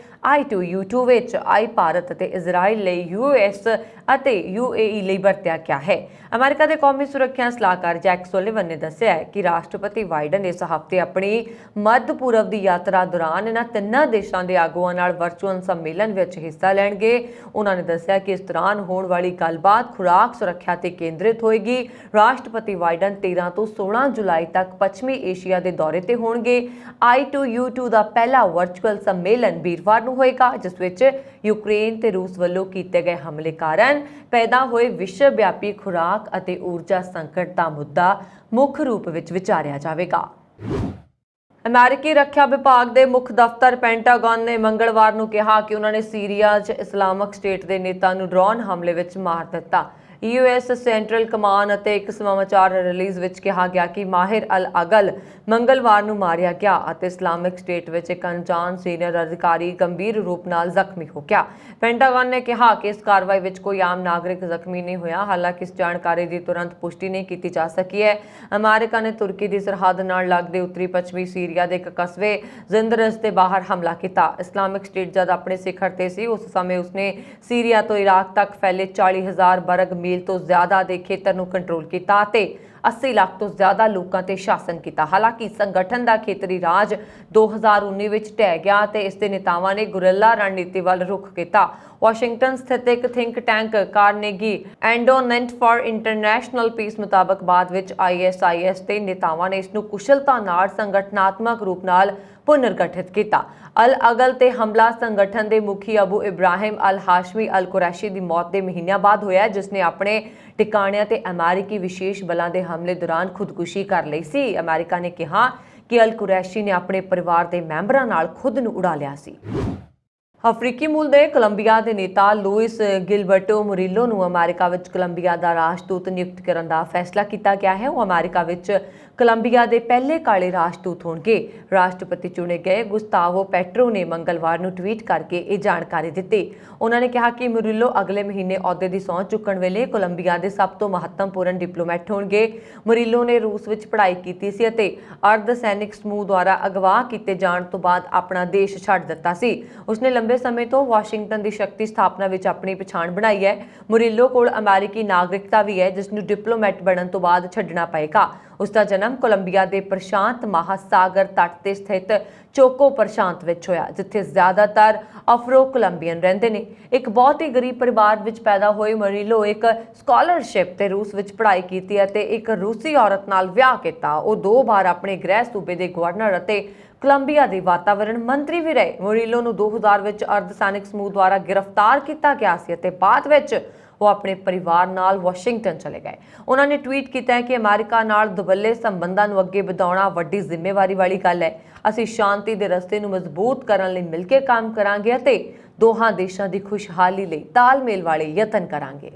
I2U2 ਵਿੱਚ ਭਾਰਤ ਅਤੇ ਇਜ਼ਰਾਈਲ ਲਈ US ਅਤੇ UAE ਲਈ ਵਰਤਿਆ ਗਿਆ ਹੈ। ਅਮਰੀਕਾ ਦੇ ਕੌਮੀ ਸੁਰੱਖਿਆ ਸਲਾਹਕਾਰ ਜੈਕ ਸੁਲਿਵਨ ਨੇ ਦੱਸਿਆ ਹੈ ਕਿ ਰਾਸ਼ਟਰਪਤੀ ਬਾਈਡਨ ਇਸ ਹਫ਼ਤੇ ਆਪਣੀ ਮੱਧ ਪੂਰਬ ਦੀ ਯਾਤਰਾ ਦੌਰਾਨ ਇਹਨਾਂ ਤਿੰਨਾਂ ਦੇਸ਼ਾਂ ਦੇ ਆਗੂਆਂ ਨਾਲ ਵਰਚੁਅਲ ਸੰਮੇਲਨ ਵਿੱਚ ਹਿੱਸਾ ਲੈਣਗੇ। ਉਹਨਾਂ ਨੇ ਦੱਸਿਆ ਕਿ ਇਸ ਦੌਰਾਨ ਹੋਣ ਵਾਲੀ ਗੱਲਬਾਤ ਖੁਰਾਕ ਸੁਰੱਖਿਆ ਤੇ ਕੇਂਦਰਿਤ ਹੋਏਗੀ। ਰਾਸ਼ਟਰਪਤੀ ਬਾਈਡਨ 13 ਤੋਂ 16 ਜੁਲਾਈ ਤੱਕ ਪੱਛਮੀ ਏਸ਼ੀਆ ਦੇ ਦੌਰੇ ਤੇ ਹੋਣਗੇ। I2U2 ਦਾ ਪਹਿਲਾ ਵਰਚੁਅਲ ਸੰਮੇਲਨ ਵੀਰਵਾਰ ਨੂੰ ਹੋਏਗਾ, ਜਿਸ ਵਿੱਚ ਯੂਕਰੇਨ ਤੇ ਰੂਸ ਵੱਲੋਂ ਕੀਤੇ ਗਏ ਹਮਲੇ ਕਾਰਨ ਪੈਦਾ ਹੋਏ ਵਿਸ਼ਵ ਵਿਆਪੀ ਖੁਰਾਕ ਅਤੇ ਊਰਜਾ ਸੰਕਟ ਦਾ ਮੁੱਦਾ ਮੁੱਖ ਰੂਪ ਵਿੱਚ ਵਿਚਾਰਿਆ ਜਾਵੇਗਾ। ਅਮਰੀਕੀ ਰੱਖਿਆ ਵਿਭਾਗ ਦੇ ਮੁੱਖ ਦਫ਼ਤਰ ਪੈਂਟਾਗਨ ਨੇ ਮੰਗਲਵਾਰ ਨੂੰ ਕਿਹਾ ਕਿ ਉਹਨਾਂ ਨੇ ਸੀਰੀਆ 'ਚ ਇਸਲਾਮਿਕ ਸਟੇਟ ਦੇ ਨੇਤਾ ਨੂੰ ਡਰੋਨ ਹਮਲੇ ਵਿੱਚ ਮਾਰ ਦਿੱਤਾ। US ਸੈਂਟਰਲ ਕਮਾਨ ਅਤੇ ਇੱਕ ਸਮਾਚਾਰ ਰਿਲੀਜ਼ ਵਿੱਚ ਕਿਹਾ ਗਿਆ ਕਿ ਮਾਹਿਰ ਅਲ ਅਗਲ ਮੰਗਲਵਾਰ ਨੂੰ ਮਾਰਿਆ ਗਿਆ ਅਤੇ ਇਸਲਾਮਿਕ ਸਟੇਟ ਵਿੱਚ ਇੱਕ ਅਣਜਾਣ ਸੀਨੀਅਰ ਅਧਿਕਾਰੀ ਗੰਭੀਰ ਰੂਪ ਨਾਲ ਜ਼ਖਮੀ ਹੋ ਗਿਆ। ਪੈਂਟਾਗਨ ਨੇ ਕਿਹਾ ਕਿ ਇਸ ਕਾਰਵਾਈ ਵਿੱਚ ਕੋਈ ਆਮ ਨਾਗਰਿਕ ਜ਼ਖਮੀ ਨਹੀਂ ਹੋਇਆ। ਹਾਲਾਂਕਿ ਇਸ ਜਾਣਕਾਰੀ ਦੀ ਤੁਰੰਤ ਪੁਸ਼ਟੀ ਨਹੀਂ ਕੀਤੀ ਜਾ ਸਕੀ ਹੈ। ਅਮਰੀਕਾ ਨੇ ਤੁਰਕੀ ਦੀ ਸਰਹੱਦ ਨਾਲ ਲੱਗਦੇ ਉੱਤਰੀ ਪੱਛਮੀ ਸੀਰੀਆ ਦੇ ਇੱਕ ਕਸਬੇ ਜ਼ਿੰਦਰਸ ਦੇ ਬਾਹਰ ਹਮਲਾ ਕੀਤਾ। ਇਸਲਾਮਿਕ ਸਟੇਟ ਜਦ ਆਪਣੇ ਸਿਖਰ ਤੇ ਸੀ ਉਸ ਸਮੇਂ ਉਸਨੇ ਸੀਰੀਆ ਤੋਂ ਇਰਾਕ ਤੱਕ ਫੈਲੇ 40,000 ਵਰਗ ਮੀਲ ਤੋਂ ਜ਼ਿਆਦਾ ਦੇ ਖੇਤਰ ਨੂੰ ਕੰਟਰੋਲ ਕੀਤਾ ਅਤੇ 80 ਲੱਖ ਤੋਂ ਜ਼ਿਆਦਾ ਲੋਕਾਂ ਤੇ ਸ਼ਾਸਨ ਕੀਤਾ। ਹਾਲਾਂਕਿ ਸੰਗਠਨ ਦਾ ਖੇਤਰੀ ਰਾਜ 2019 ਵਿੱਚ ਢਹਿ ਗਿਆ ਤੇ ਇਸ ਦੇ ਨੇਤਾਵਾਂ ਨੇ ਗੁਰਿੱਲਾ ਰਣਨੀਤੀ ਵੱਲ ਰੁਖ ਕੀਤਾ। ਵਾਸ਼ਿੰਗਟਨ ਸਥਿਤ ਇੱਕ think tank Carnegie Endowment for International Peace ਮੁਤਾਬਕ ਬਾਅਦ ਵਿੱਚ ISIS ਦੇ ਨੇਤਾਵਾਂ ਨੇ ਇਸ ਨੂੰ ਕੁਸ਼ਲਤਾ ਨਾਲ ਸੰਗਠਨਾਤਮਕ ਰੂਪ ਨਾਲ ਪੁਨਰਗਠਿਤ ਕੀਤਾ। ਅਲ ਅਗਲ ਤੇ ਹਮਲਾ ਸੰਗਠਨ ਦੇ ਮੁਖੀ ਅਬੂ ਇਬਰਾਹਿਮ ਅਲ ਹਾਸ਼ਮੀ ਅਲ ਕੁਰੈਸ਼ੀ ਦੀ ਮੌਤ ਦੇ ਮਹੀਨਿਆਂ ਬਾਅਦ ਹੋਇਆ, ਜਿਸ ਨੇ ਆਪਣੇ ਟਿਕਾਣਿਆਂ ਤੇ ਅਮਰੀਕੀ ਵਿਸ਼ੇਸ਼ ਬਲਾਂ ਦੇ ਹਮਲੇ ਦੌਰਾਨ ਖੁਦਕੁਸ਼ੀ ਕਰ ਲਈ ਸੀ। ਅਮਰੀਕਾ ਨੇ ਕਿਹਾ ਕਿ ਅਲ ਕੁਰੈਸ਼ੀ ਨੇ ਆਪਣੇ ਪਰਿਵਾਰ ਦੇ ਮੈਂਬਰਾਂ ਨਾਲ ਖੁਦ ਨੂੰ ਉਡਾ ਲਿਆ ਸੀ। ਅਫਰੀਕੀ ਮੂਲ ਦੇ ਕੋਲੰਬੀਆ ਦੇ ਨੇਤਾ ਲੂਇਸ ਗਿਲਬਰਟੋ ਮੁਰੀਲੋ ਨੂੰ ਅਮਰੀਕਾ ਵਿੱਚ ਕੋਲੰਬੀਆ ਦਾ ਰਾਜਦੂਤ ਨਿਯੁਕਤ ਕਰਨ ਦਾ ਫੈਸਲਾ ਕੀਤਾ ਗਿਆ ਹੈ। ਉਹ ਅਮਰੀਕਾ ਵਿੱਚ ਕੋਲੰਬੀਆ ਦੇ ਪਹਿਲੇ ਕਾਲੇ ਰਾਜਦੂਤ ਹੋਣਗੇ। ਰਾਸ਼ਟਰਪਤੀ ਚੁਣੇ ਗਏ ਗੁਸਤਾਵੋ ਪੈਟਰੋ ਨੇ ਮੰਗਲਵਾਰ ਨੂੰ ਟਵੀਟ ਕਰਕੇ ਇਹ ਜਾਣਕਾਰੀ ਦਿੱਤੀ। ਉਹਨਾਂ ਨੇ ਕਿਹਾ ਕਿ ਮੁਰੀਲੋ ਅਗਲੇ ਮਹੀਨੇ ਅਹੁਦੇ ਦੀ ਸਹੁੰ ਚੁੱਕਣ ਵੇਲੇ ਕੋਲੰਬੀਆ ਦੇ ਸਭ ਤੋਂ ਮਹੱਤਵਪੂਰਨ ਡਿਪਲੋਮੈਟ ਹੋਣਗੇ। ਮੁਰੀਲੋ ਨੇ ਰੂਸ ਵਿੱਚ ਪੜ੍ਹਾਈ ਕੀਤੀ ਸੀ ਅਤੇ ਅਰਧ ਸੈਨਿਕ ਸਮੂਹ ਦੁਆਰਾ ਅਗਵਾ ਕੀਤੇ ਜਾਣ ਤੋਂ ਬਾਅਦ ਆਪਣਾ ਦੇਸ਼ ਛੱਡ ਦਿੱਤਾ ਸੀ। ਉਸਨੇ ਲੰਬੇ ਸਮੇਂ ਤੋਂ ਵਾਸ਼ਿੰਗਟਨ ਦੀ ਸ਼ਕਤੀ ਸਥਾਪਨਾ ਵਿੱਚ ਆਪਣੀ ਪਛਾਣ ਬਣਾਈ ਹੈ। ਮੁਰੀਲੋ ਕੋਲ ਅਮਰੀਕੀ ਨਾਗਰਿਕਤਾ ਵੀ ਹੈ, ਜਿਸ ਨੂੰ ਡਿਪਲੋਮੈਟ ਬਣਨ ਤੋਂ ਬਾਅਦ ਛੱਡਣਾ ਪਏਗਾ। ਉਸ ਦਾ ਜਨਮ ਕੋਲੰਬੀਆ ਦੇ ਪ੍ਰਸ਼ਾਂਤ ਮਹਾਸਾਗਰ ਤੱਟ ਤੇ ਸਥਿਤ ਚੋਕੋ ਪ੍ਰਸ਼ਾਂਤ ਵਿੱਚ ਹੋਇਆ, ਜਿੱਥੇ ਜ਼ਿਆਦਾਤਰ ਅਫਰੋ ਕੋਲੰਬੀਅਨ ਰਹਿੰਦੇ ਨੇ। ਇੱਕ ਬਹੁਤ ਹੀ ਗਰੀਬ ਪਰਿਵਾਰ ਵਿੱਚ ਪੈਦਾ ਹੋਏ ਮੁਰੀਲੋ ਇੱਕ ਸਕਾਲਰਸ਼ਿਪ ਤੇ ਰੂਸ ਵਿੱਚ ਪੜ੍ਹਾਈ ਕੀਤੀ ਅਤੇ ਇੱਕ ਰੂਸੀ ਔਰਤ ਨਾਲ ਵਿਆਹ ਕੀਤਾ। ਉਹ 2 ਵਾਰ ਆਪਣੇ ਗ੍ਰਹਿ ਸੂਬੇ ਦੇ ਗਵਰਨਰ ਅਤੇ ਕੋਲੰਬੀਆ ਦੇ ਵਾਤਾਵਰਣ ਮੰਤਰੀ ਵੀ ਰਹੇ। ਮੁਰੀਲੋ ਨੂੰ 2000 ਵਿੱਚ ਅਰਧ ਸੈਨਿਕ ਸਮੂਹ ਦੁਆਰਾ ਗ੍ਰਿਫਤਾਰ ਕੀਤਾ ਗਿਆ ਸੀ ਅਤੇ ਬਾਅਦ ਵਿੱਚ ਉਹ ਆਪਣੇ ਪਰਿਵਾਰ ਨਾਲ ਵਾਸ਼ਿੰਗਟਨ ਚਲੇ ਗਏ। ਉਹਨਾਂ ਨੇ ਟਵੀਟ ਕੀਤਾ ਕਿ ਅਮਰੀਕਾ ਨਾਲ ਦੁਵੱਲੇ ਸੰਬੰਧਾਂ ਨੂੰ ਅੱਗੇ ਵਧਾਉਣਾ ਵੱਡੀ ਜ਼ਿੰਮੇਵਾਰੀ ਵਾਲੀ ਗੱਲ ਹੈ। ਅਸੀਂ ਸ਼ਾਂਤੀ ਦੇ ਰਸਤੇ ਨੂੰ ਮਜ਼ਬੂਤ ਕਰਨ ਲਈ ਮਿਲ ਕੇ ਕੰਮ ਕਰਾਂਗੇ ਅਤੇ ਦੋਹਾਂ ਦੇਸ਼ਾਂ ਦੀ ਖੁਸ਼ਹਾਲੀ ਲਈ ਤਾਲਮੇਲ ਵਾਲੇ ਯਤਨ ਕਰਾਂਗੇ।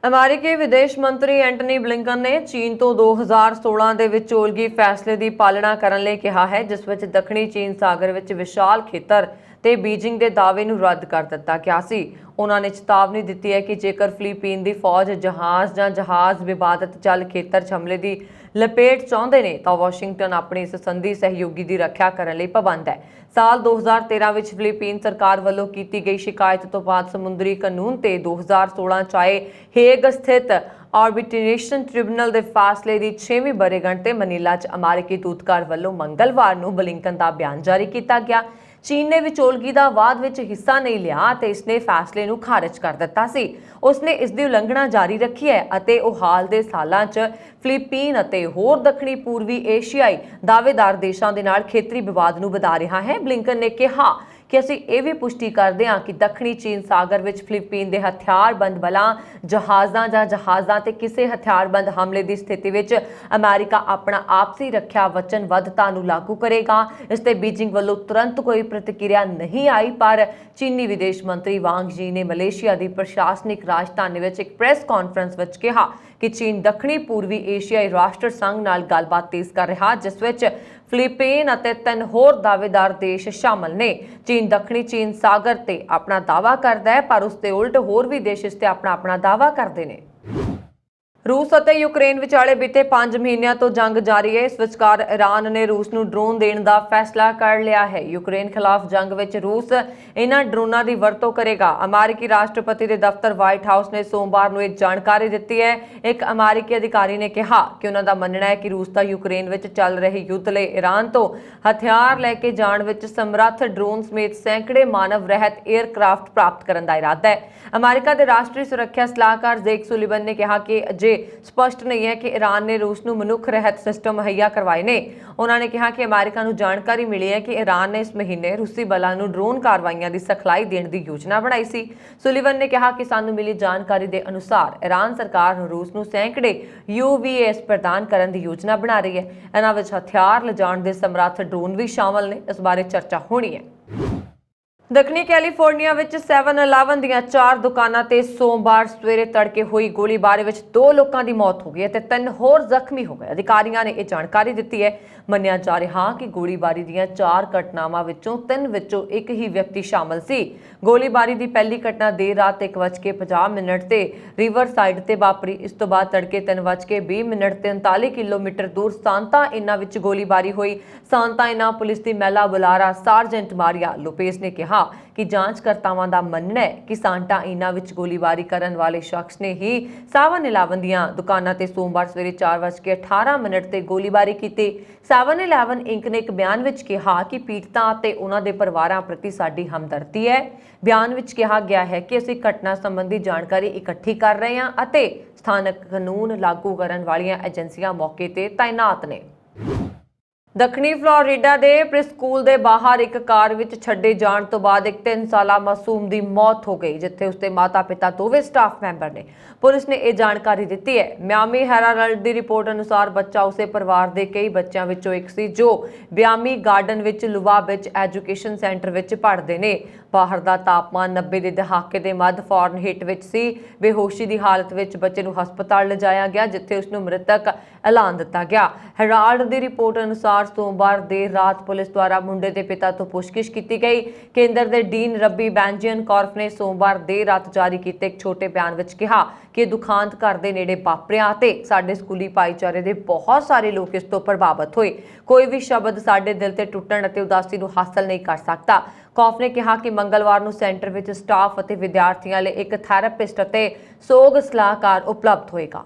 ਅਮਰੀਕੀ ਵਿਦੇਸ਼ ਮੰਤਰੀ ਐਂਟਨੀ ਬਲਿੰਕਨ ਨੇ ਚੀਨ ਤੋਂ 2016 ਦੇ ਵਿਚੋਲਗੀ ਫੈਸਲੇ ਦੀ ਪਾਲਣਾ ਕਰਨ ਲਈ ਕਿਹਾ ਹੈ, ਜਿਸ ਵਿੱਚ ਦੱਖਣੀ ਚੀਨ ਸਾਗਰ ਵਿੱਚ ਵਿਸ਼ਾਲ ਖੇਤਰ ਤੇ ਬੀਜਿੰਗ ਦੇ ਦਾਅਵੇ ਨੂੰ ਰੱਦ ਕਰ ਦਿੱਤਾ ਗਿਆ ਸੀ। ਉਹਨਾਂ ਨੇ ਚੇਤਾਵਨੀ ਦਿੱਤੀ ਹੈ ਕਿ ਜੇਕਰ ਫਿਲੀਪੀਨ ਦੀ ਫੌਜ ਜਹਾਜ਼ ਜਾਂ ਜਹਾਜ਼ ਵਿਵਾਦਤ ਜਲ ਖੇਤਰ 'ਚ ਹਮਲੇ ਦੀ ਲਪੇਟ ਚਾਹੁੰਦੇ ਨੇ ਤਾਂ ਵਾਸ਼ਿੰਗਟਨ ਆਪਣੀ ਇਸ ਸੰਧੀ ਸਹਿਯੋਗੀ ਦੀ ਰੱਖਿਆ ਕਰਨ ਲਈ ਪਾਬੰਦ ਹੈ। ਸਾਲ 2013 ਵਿੱਚ ਫਿਲੀਪੀਨ ਸਰਕਾਰ ਵੱਲੋਂ ਕੀਤੀ ਗਈ ਸ਼ਿਕਾਇਤ ਤੋਂ ਬਾਅਦ ਸਮੁੰਦਰੀ ਕਾਨੂੰਨ ਤੇ 2016 ਚ ਆਏ ਹੇਗ ਸਥਿਤ ਆਰਬਿਟ੍ਰੇਸ਼ਨ ਟ੍ਰਿਬਿਊਨਲ ਦੇ ਫੈਸਲੇ ਦੀ 6ਵੀਂ ਵਰ੍ਹੇਗੰਢ ਤੇ ਮਨੀਲਾ 'ਚ ਅਮਰੀਕੀ ਦੂਤਘਰ ਵੱਲੋਂ ਮੰਗਲਵਾਰ ਨੂੰ ਬਲਿੰਕਨ ਦਾ ਬਿਆਨ ਜਾਰੀ ਕੀਤਾ ਗਿਆ। ਚੀਨ ਨੇ ਵਿਚੋਲਗੀ ਦਾ ਵਾਦ ਵਿੱਚ ਹਿੱਸਾ ਨਹੀਂ ਲਿਆ ਤੇ ਇਸਨੇ ਫੈਸਲੇ ਨੂੰ ਖਾਰਜ ਕਰ ਦਿੱਤਾ ਸੀ। ਉਸਨੇ ਇਸ ਦੀ ਉਲੰਘਣਾ ਜਾਰੀ ਰੱਖੀ ਹੈ ਅਤੇ ਉਹ ਹਾਲ ਦੇ ਸਾਲਾਂ 'ਚ ਫਿਲੀਪੀਨ ਅਤੇ ਹੋਰ ਦੱਖਣੀ ਪੂਰਬੀ ਏਸ਼ੀਆਈ ਦਾਅਵੇਦਾਰ ਦੇਸ਼ਾਂ ਦੇ ਨਾਲ ਖੇਤਰੀ ਵਿਵਾਦ ਨੂੰ ਵਧਾ ਰਿਹਾ ਹੈ। ਬਲਿੰਕਨ ਨੇ ਕਿਹਾ ਕਿ ਅਸੀਂ ਇਹ ਵੀ ਪੁਸ਼ਟੀ ਕਰਦੇ ਹਾਂ ਕਿ ਦੱਖਣੀ ਚੀਨ ਸਾਗਰ ਵਿੱਚ ਫਿਲੀਪੀਨ ਦੇ ਹਥਿਆਰਬੰਦ ਬਲਾਂ, ਜਹਾਜ਼ਾਂ ਜਾਂ ਜਹਾਜ਼ਾਂ ਤੇ ਕਿਸੇ ਹਥਿਆਰਬੰਦ ਹਮਲੇ ਦੀ ਸਥਿਤੀ ਵਿੱਚ ਅਮਰੀਕਾ ਆਪਣਾ ਆਪਸੀ ਰੱਖਿਆ ਵਚਨਬੱਧਤਾ ਨੂੰ ਲਾਗੂ ਕਰੇਗਾ। ਇਸ ਤੇ ਬੀਜਿੰਗ ਵੱਲੋਂ ਤੁਰੰਤ ਕੋਈ ਪ੍ਰਤੀਕਿਰਿਆ ਨਹੀਂ ਆਈ, ਪਰ ਚੀਨੀ ਵਿਦੇਸ਼ ਮੰਤਰੀ ਵਾਂਗ ਯੀ ਨੇ ਮਲੇਸ਼ੀਆ ਦੀ ਪ੍ਰਸ਼ਾਸਨਿਕ ਰਾਜਧਾਨੀ ਵਿੱਚ ਇੱਕ ਪ੍ਰੈਸ ਕਾਨਫਰੰਸ ਵਿੱਚ ਕਿਹਾ ਕਿ ਚੀਨ ਦੱਖਣੀ ਪੂਰਬੀ ਏਸ਼ੀਆਈ ਰਾਸ਼ਟਰ ਸੰਘ ਨਾਲ ਗੱਲਬਾਤ ਤੇਜ਼ ਕਰ ਰਿਹਾ, ਜਿਸ ਵਿੱਚ ਫਿਲੀਪੀਨ ਅਤੇ 3 ਹੋਰ ਦਾਅਵੇਦਾਰ ਦੇਸ਼ ਸ਼ਾਮਲ ਨੇ। ਚੀਨ ਦੱਖਣੀ ਚੀਨ ਸਾਗਰ ਤੇ ਆਪਣਾ ਦਾਅਵਾ ਕਰਦਾ ਹੈ, ਪਰ ਉਸ ਦੇ ਉਲਟ ਹੋਰ ਵੀ ਦੇਸ਼ ਇਸ ਤੇ ਆਪਣਾ ਦਾਅਵਾ ਕਰਦੇ ਨੇ। ਰੂਸ ਅਤੇ ਯੂਕਰੇਨ ਵਿਚਾਲੇ ਬੀਤੇ 5 ਮਹੀਨਿਆਂ ਤੋਂ ਜੰਗ ਜਾਰੀ ਹੈ। ਇਸ ਵਿਚਕਾਰ ਈਰਾਨ ਨੇ ਰੂਸ ਨੂੰ ਡਰੋਨ ਦੇਣ ਦਾ ਫੈਸਲਾ ਕਰ ਲਿਆ ਹੈ। ਯੂਕਰੇਨ ਖਿਲਾਫ ਜੰਗ ਵਿੱਚ ਰੂਸ ਇਹਨਾਂ ਡਰੋਨਾਂ ਦੀ ਵਰਤੋਂ ਕਰੇਗਾ। ਅਮਰੀਕੀ ਰਾਸ਼ਟਰਪਤੀ ਦੇ ਦਫ਼ਤਰ ਵਾਈਟ ਹਾਊਸ ਨੇ ਸੋਮਵਾਰ ਨੂੰ ਇਹ ਜਾਣਕਾਰੀ ਦਿੱਤੀ ਹੈ। ਇੱਕ ਅਮਰੀਕੀ ਅਧਿਕਾਰੀ ਨੇ ਕਿਹਾ ਕਿ ਉਹਨਾਂ ਦਾ ਮੰਨਣਾ ਹੈ ਕਿ ਰੂਸ ਦਾ ਯੂਕਰੇਨ ਵਿੱਚ ਚੱਲ ਰਹੇ ਯੁੱਧ ਲਈ ਈਰਾਨ ਤੋਂ ਹਥਿਆਰ ਲੈ ਕੇ ਜਾਣ ਵਿੱਚ ਸਮਰੱਥ ਡਰੋਨ ਸਮੇਤ ਸੈਂਕੜੇ ਮਾਨਵ ਰਹਿਤ 에ਅਰਕ੍ਰਾਫਟ ਪ੍ਰਾਪਤ ਕਰਨ ਦਾ ਇਰਾਦਾ ਹੈ। ਅਮਰੀਕਾ ਦੇ ਰਾਸ਼ਟਰੀ ਸੁਰੱਖਿਆ ਸਲਾਹਕਾਰ ਜੇਕ ਸੁਲੀਵਨ ਨੇ ਕਿਹਾ ਕਿ ਅਜੇ ਸਪਸ਼ਟ ਨਹੀਂ ਹੈ ਕਿ ਈਰਾਨ ਨੇ ਰੂਸ ਨੂੰ ਮਨੁੱਖ ਰਹਿਤ ਸਿਸਟਮ ਮੁਹੱਈਆ ਕਰਵਾਏ ਨੇ। ਉਹਨਾਂ ਨੇ ਕਿਹਾ ਕਿ ਅਮਰੀਕਾ ਨੂੰ ਜਾਣਕਾਰੀ ਮਿਲੀ ਹੈ ਕਿ ਈਰਾਨ ਨੇ ਇਸ ਮਹੀਨੇ ਰੂਸੀ ਬਲਾਂ ਨੂੰ ਡਰੋਨ ਕਾਰਵਾਈਆਂ ਦੀ ਸਿਖਲਾਈ ਦੇਣ ਦੀ ਯੋਜਨਾ ਬਣਾਈ ਸੀ। ਸੁਲੀਵਨ ਨੇ ਕਿਹਾ ਕਿ ਸਾਨੂੰ ਮਿਲੀ ਜਾਣਕਾਰੀ ਦੇ ਅਨੁਸਾਰ ਈਰਾਨ ਸਰਕਾਰ ਰੂਸ ਨੂੰ ਸੈਂਕੜੇ UAVs ਪ੍ਰਦਾਨ ਕਰਨ ਦੀ ਯੋਜਨਾ ਬਣਾ ਰਹੀ ਹੈ। ਇਹਨਾਂ ਵਿੱਚ ਹਥਿਆਰ ਲਿਜਾਣ ਦੇ ਸਮਰੱਥ ਡਰੋਨ ਵੀ ਸ਼ਾਮਲ ਨੇ। ਇਸ ਬਾਰੇ ਚਰਚਾ ਹੋਣੀ ਹੈ। ਦੱਖਣੀ ਕੈਲੀਫੋਰਨੀਆ ਵਿੱਚ 7-11 ਦੀਆਂ 4 ਦੁਕਾਨਾਂ ਤੇ ਸੋਮਵਾਰ ਸਵੇਰੇ ਤੜਕੇ ਹੋਈ ਗੋਲੀਬਾਰੀ ਵਿੱਚ 2 ਲੋਕਾਂ ਦੀ ਮੌਤ ਹੋ ਗਈ ਅਤੇ 3 ਹੋਰ ਜ਼ਖਮੀ ਹੋ ਗਏ। ਅਧਿਕਾਰੀਆਂ ਨੇ ਇਹ ਜਾਣਕਾਰੀ ਦਿੱਤੀ ਹੈ। ਮੰਨਿਆ ਜਾ ਰਿਹਾ ਕਿ ਗੋਲੀਬਾਰੀ ਦੀਆਂ 4 ਘਟਨਾਵਾਂ ਵਿੱਚੋਂ 3 ਵਿੱਚੋਂ ਇੱਕ ਹੀ ਵਿਅਕਤੀ ਸ਼ਾਮਲ ਸੀ। ਗੋਲੀਬਾਰੀ ਦੀ ਪਹਿਲੀ ਘਟਨਾ ਦੇਰ ਰਾਤ 1:50 ਤੇ ਰਿਵਰ ਸਾਈਡ ਤੇ ਵਾਪਰੀ। ਇਸ ਤੋਂ ਬਾਅਦ ਤੜਕੇ 3:20 ਤੇ 39 ਕਿਲੋਮੀਟਰ ਦੂਰ ਸਾਂਤਾ ਇਨਾ ਵਿੱਚ ਗੋਲੀਬਾਰੀ ਹੋਈ। ਸਾਂਤਾ ਇਨਾ ਪੁਲਿਸ ਦੀ ਮਹਿਲਾ ਬੁਲਾਰਾ ਸਾਰਜੈਂਟ ਮਾਰੀਆ ਲੋਪੇਜ਼ ਨੇ ਕਿਹਾ ਕਿ ਜਾਂਚਕਰਤਾਵਾਂ ਦਾ ਮੰਨਣਾ ਹੈ ਕਿ ਸਾਂਟਾ ਇਨਾ ਵਿੱਚ ਗੋਲੀਬਾਰੀ ਕਰਨ ਵਾਲੇ ਸ਼ਖਸ ਨੇ ਹੀ 7-11 ਦੀਆਂ ਦੁਕਾਨਾਂ ਤੇ ਸੋਮਵਾਰ ਸਵੇਰੇ 4:18 ਤੇ ਗੋਲੀਬਾਰੀ ਕੀਤੀ। 7-11 ਇੰਕ ਨੇ ਇੱਕ ਬਿਆਨ ਵਿੱਚ ਕਿਹਾ ਕਿ ਪੀੜਤਾਂ ਅਤੇ ਉਹਨਾਂ ਦੇ ਪਰਿਵਾਰਾਂ ਪ੍ਰਤੀ ਸਾਡੀ ਹਮਦਰਦੀ ਹੈ। ਬਿਆਨ ਵਿੱਚ ਕਿਹਾ ਗਿਆ ਹੈ ਕਿ ਅਸੀਂ ਘਟਨਾ ਸੰਬੰਧੀ ਜਾਣਕਾਰੀ ਇਕੱਠੀ ਕਰ ਰਹੇ ਹਾਂ ਅਤੇ ਸਥਾਨਕ ਕਾਨੂੰਨ ਲਾਗੂ ਕਰਨ ਵਾਲੀਆਂ ਏਜੰਸੀਆਂ ਮੌਕੇ ਤੇ ਤਾਇਨਾਤ ਨੇ। ਦੱਖਣੀ ਫਲੋਰੀਡਾ ਦੇ ਪ੍ਰੀਸਕੂਲ ਦੇ ਬਾਹਰ ਇੱਕ ਕਾਰ ਵਿੱਚ ਛੱਡੇ ਜਾਣ ਤੋਂ ਬਾਅਦ ਇੱਕ 3 ਸਾਲਾ ਮਾਸੂਮ ਦੀ ਮੌਤ ਹੋ ਗਈ, ਜਿੱਥੇ ਉਸਦੇ ਮਾਤਾ-ਪਿਤਾ ਦੋਵੇਂ ਸਟਾਫ ਮੈਂਬਰ ਨੇ। ਪੁਲਿਸ ਨੇ ਇਹ ਜਾਣਕਾਰੀ ਦਿੱਤੀ ਹੈ। ਮਿਆਮੀ ਹੈਰਾਲਡ ਦੀ ਰਿਪੋਰਟ ਅਨੁਸਾਰ ਬੱਚਾ ਉਸੇ ਪਰਿਵਾਰ ਦੇ ਕਈ ਬੱਚਿਆਂ ਵਿੱਚੋਂ ਇੱਕ ਸੀ ਜੋ ਮਿਆਮੀ ਗਾਰਡਨ ਵਿੱਚ ਲੁਵਾ ਵਿੱਚ ਐਜੂਕੇਸ਼ਨ ਸੈਂਟਰ ਵਿੱਚ ਪੜ੍ਹਦੇ ਨੇ। ਬਾਹਰ ਦਾ ਤਾਪਮਾਨ 90 ਦੇ ਦਹਾਕੇ ਦੇ ਮੱਧ ਫਾਰਨਹੀਟ ਵਿੱਚ ਸੀ। ਬੇਹੋਸ਼ੀ ਦੀ ਹਾਲਤ ਵਿੱਚ ਬੱਚੇ ਨੂੰ ਹਸਪਤਾਲ ਲਿਜਾਇਆ ਗਿਆ, ਜਿੱਥੇ ਉਸ ਨੂੰ ਮ੍ਰਿਤਕ ਐਲਾਨ ਦਿੱਤਾ ਗਿਆ। ਹੈਰਾਲਡ ਦੀ ਰਿਪੋਰਟ ਅਨੁਸਾਰ ਸੋਮਵਾਰ ਦੇਰ ਰਾਤ ਪੁਲਿਸ ਦੁਆਰਾ ਮੁੰਡੇ ਦੇ ਪਿਤਾ ਤੋਂ ਪੁੱਛਗਿੱਛ ਕੀਤੀ ਗਈ। ਕੇਂਦਰ ਦੇ ਡੀਨ ਰੱਬੀ ਬੈਂਜੀਅਨ ਕੌਰਫ ਨੇ ਸੋਮਵਾਰ ਦੇਰ ਰਾਤ ਜਾਰੀ ਕੀਤੇ ਇੱਕ ਛੋਟੇ ਬਿਆਨ ਵਿੱਚ ਕਿਹਾ ਕਿ ਦੁਖਾਂਤ ਘਰ ਦੇ ਨੇੜੇ ਵਾਪਰਿਆ ਅਤੇ ਸਾਡੇ ਸਕੂਲੀ ਭਾਈਚਾਰੇ ਦੇ ਬਹੁਤ ਸਾਰੇ ਲੋਕ ਇਸ ਤੋਂ ਪ੍ਰਭਾਵਿਤ ਹੋਏ। ਕੋਈ ਵੀ ਸ਼ਬਦ ਸਾਡੇ ਦਿਲ ਤੇ ਟੁੱਟਣ ਅਤੇ ਉਦਾਸੀ ਨੂੰ ਹਾਸਲ ਨਹੀਂ ਕਰ ਸਕਦਾ। ਕੌਫ ਨੇ ਕਿਹਾ ਕਿ ਮੰਗਲਵਾਰ ਨੂੰ ਸੈਂਟਰ ਵਿੱਚ ਸਟਾਫ ਅਤੇ ਵਿਦਿਆਰਥੀਆਂ ਲਈ ਇੱਕ ਥੈਰੇਪਿਸਟ ਅਤੇ ਸੋਗ ਸਲਾਹਕਾਰ ਉਪਲਬਧ ਹੋਏਗਾ।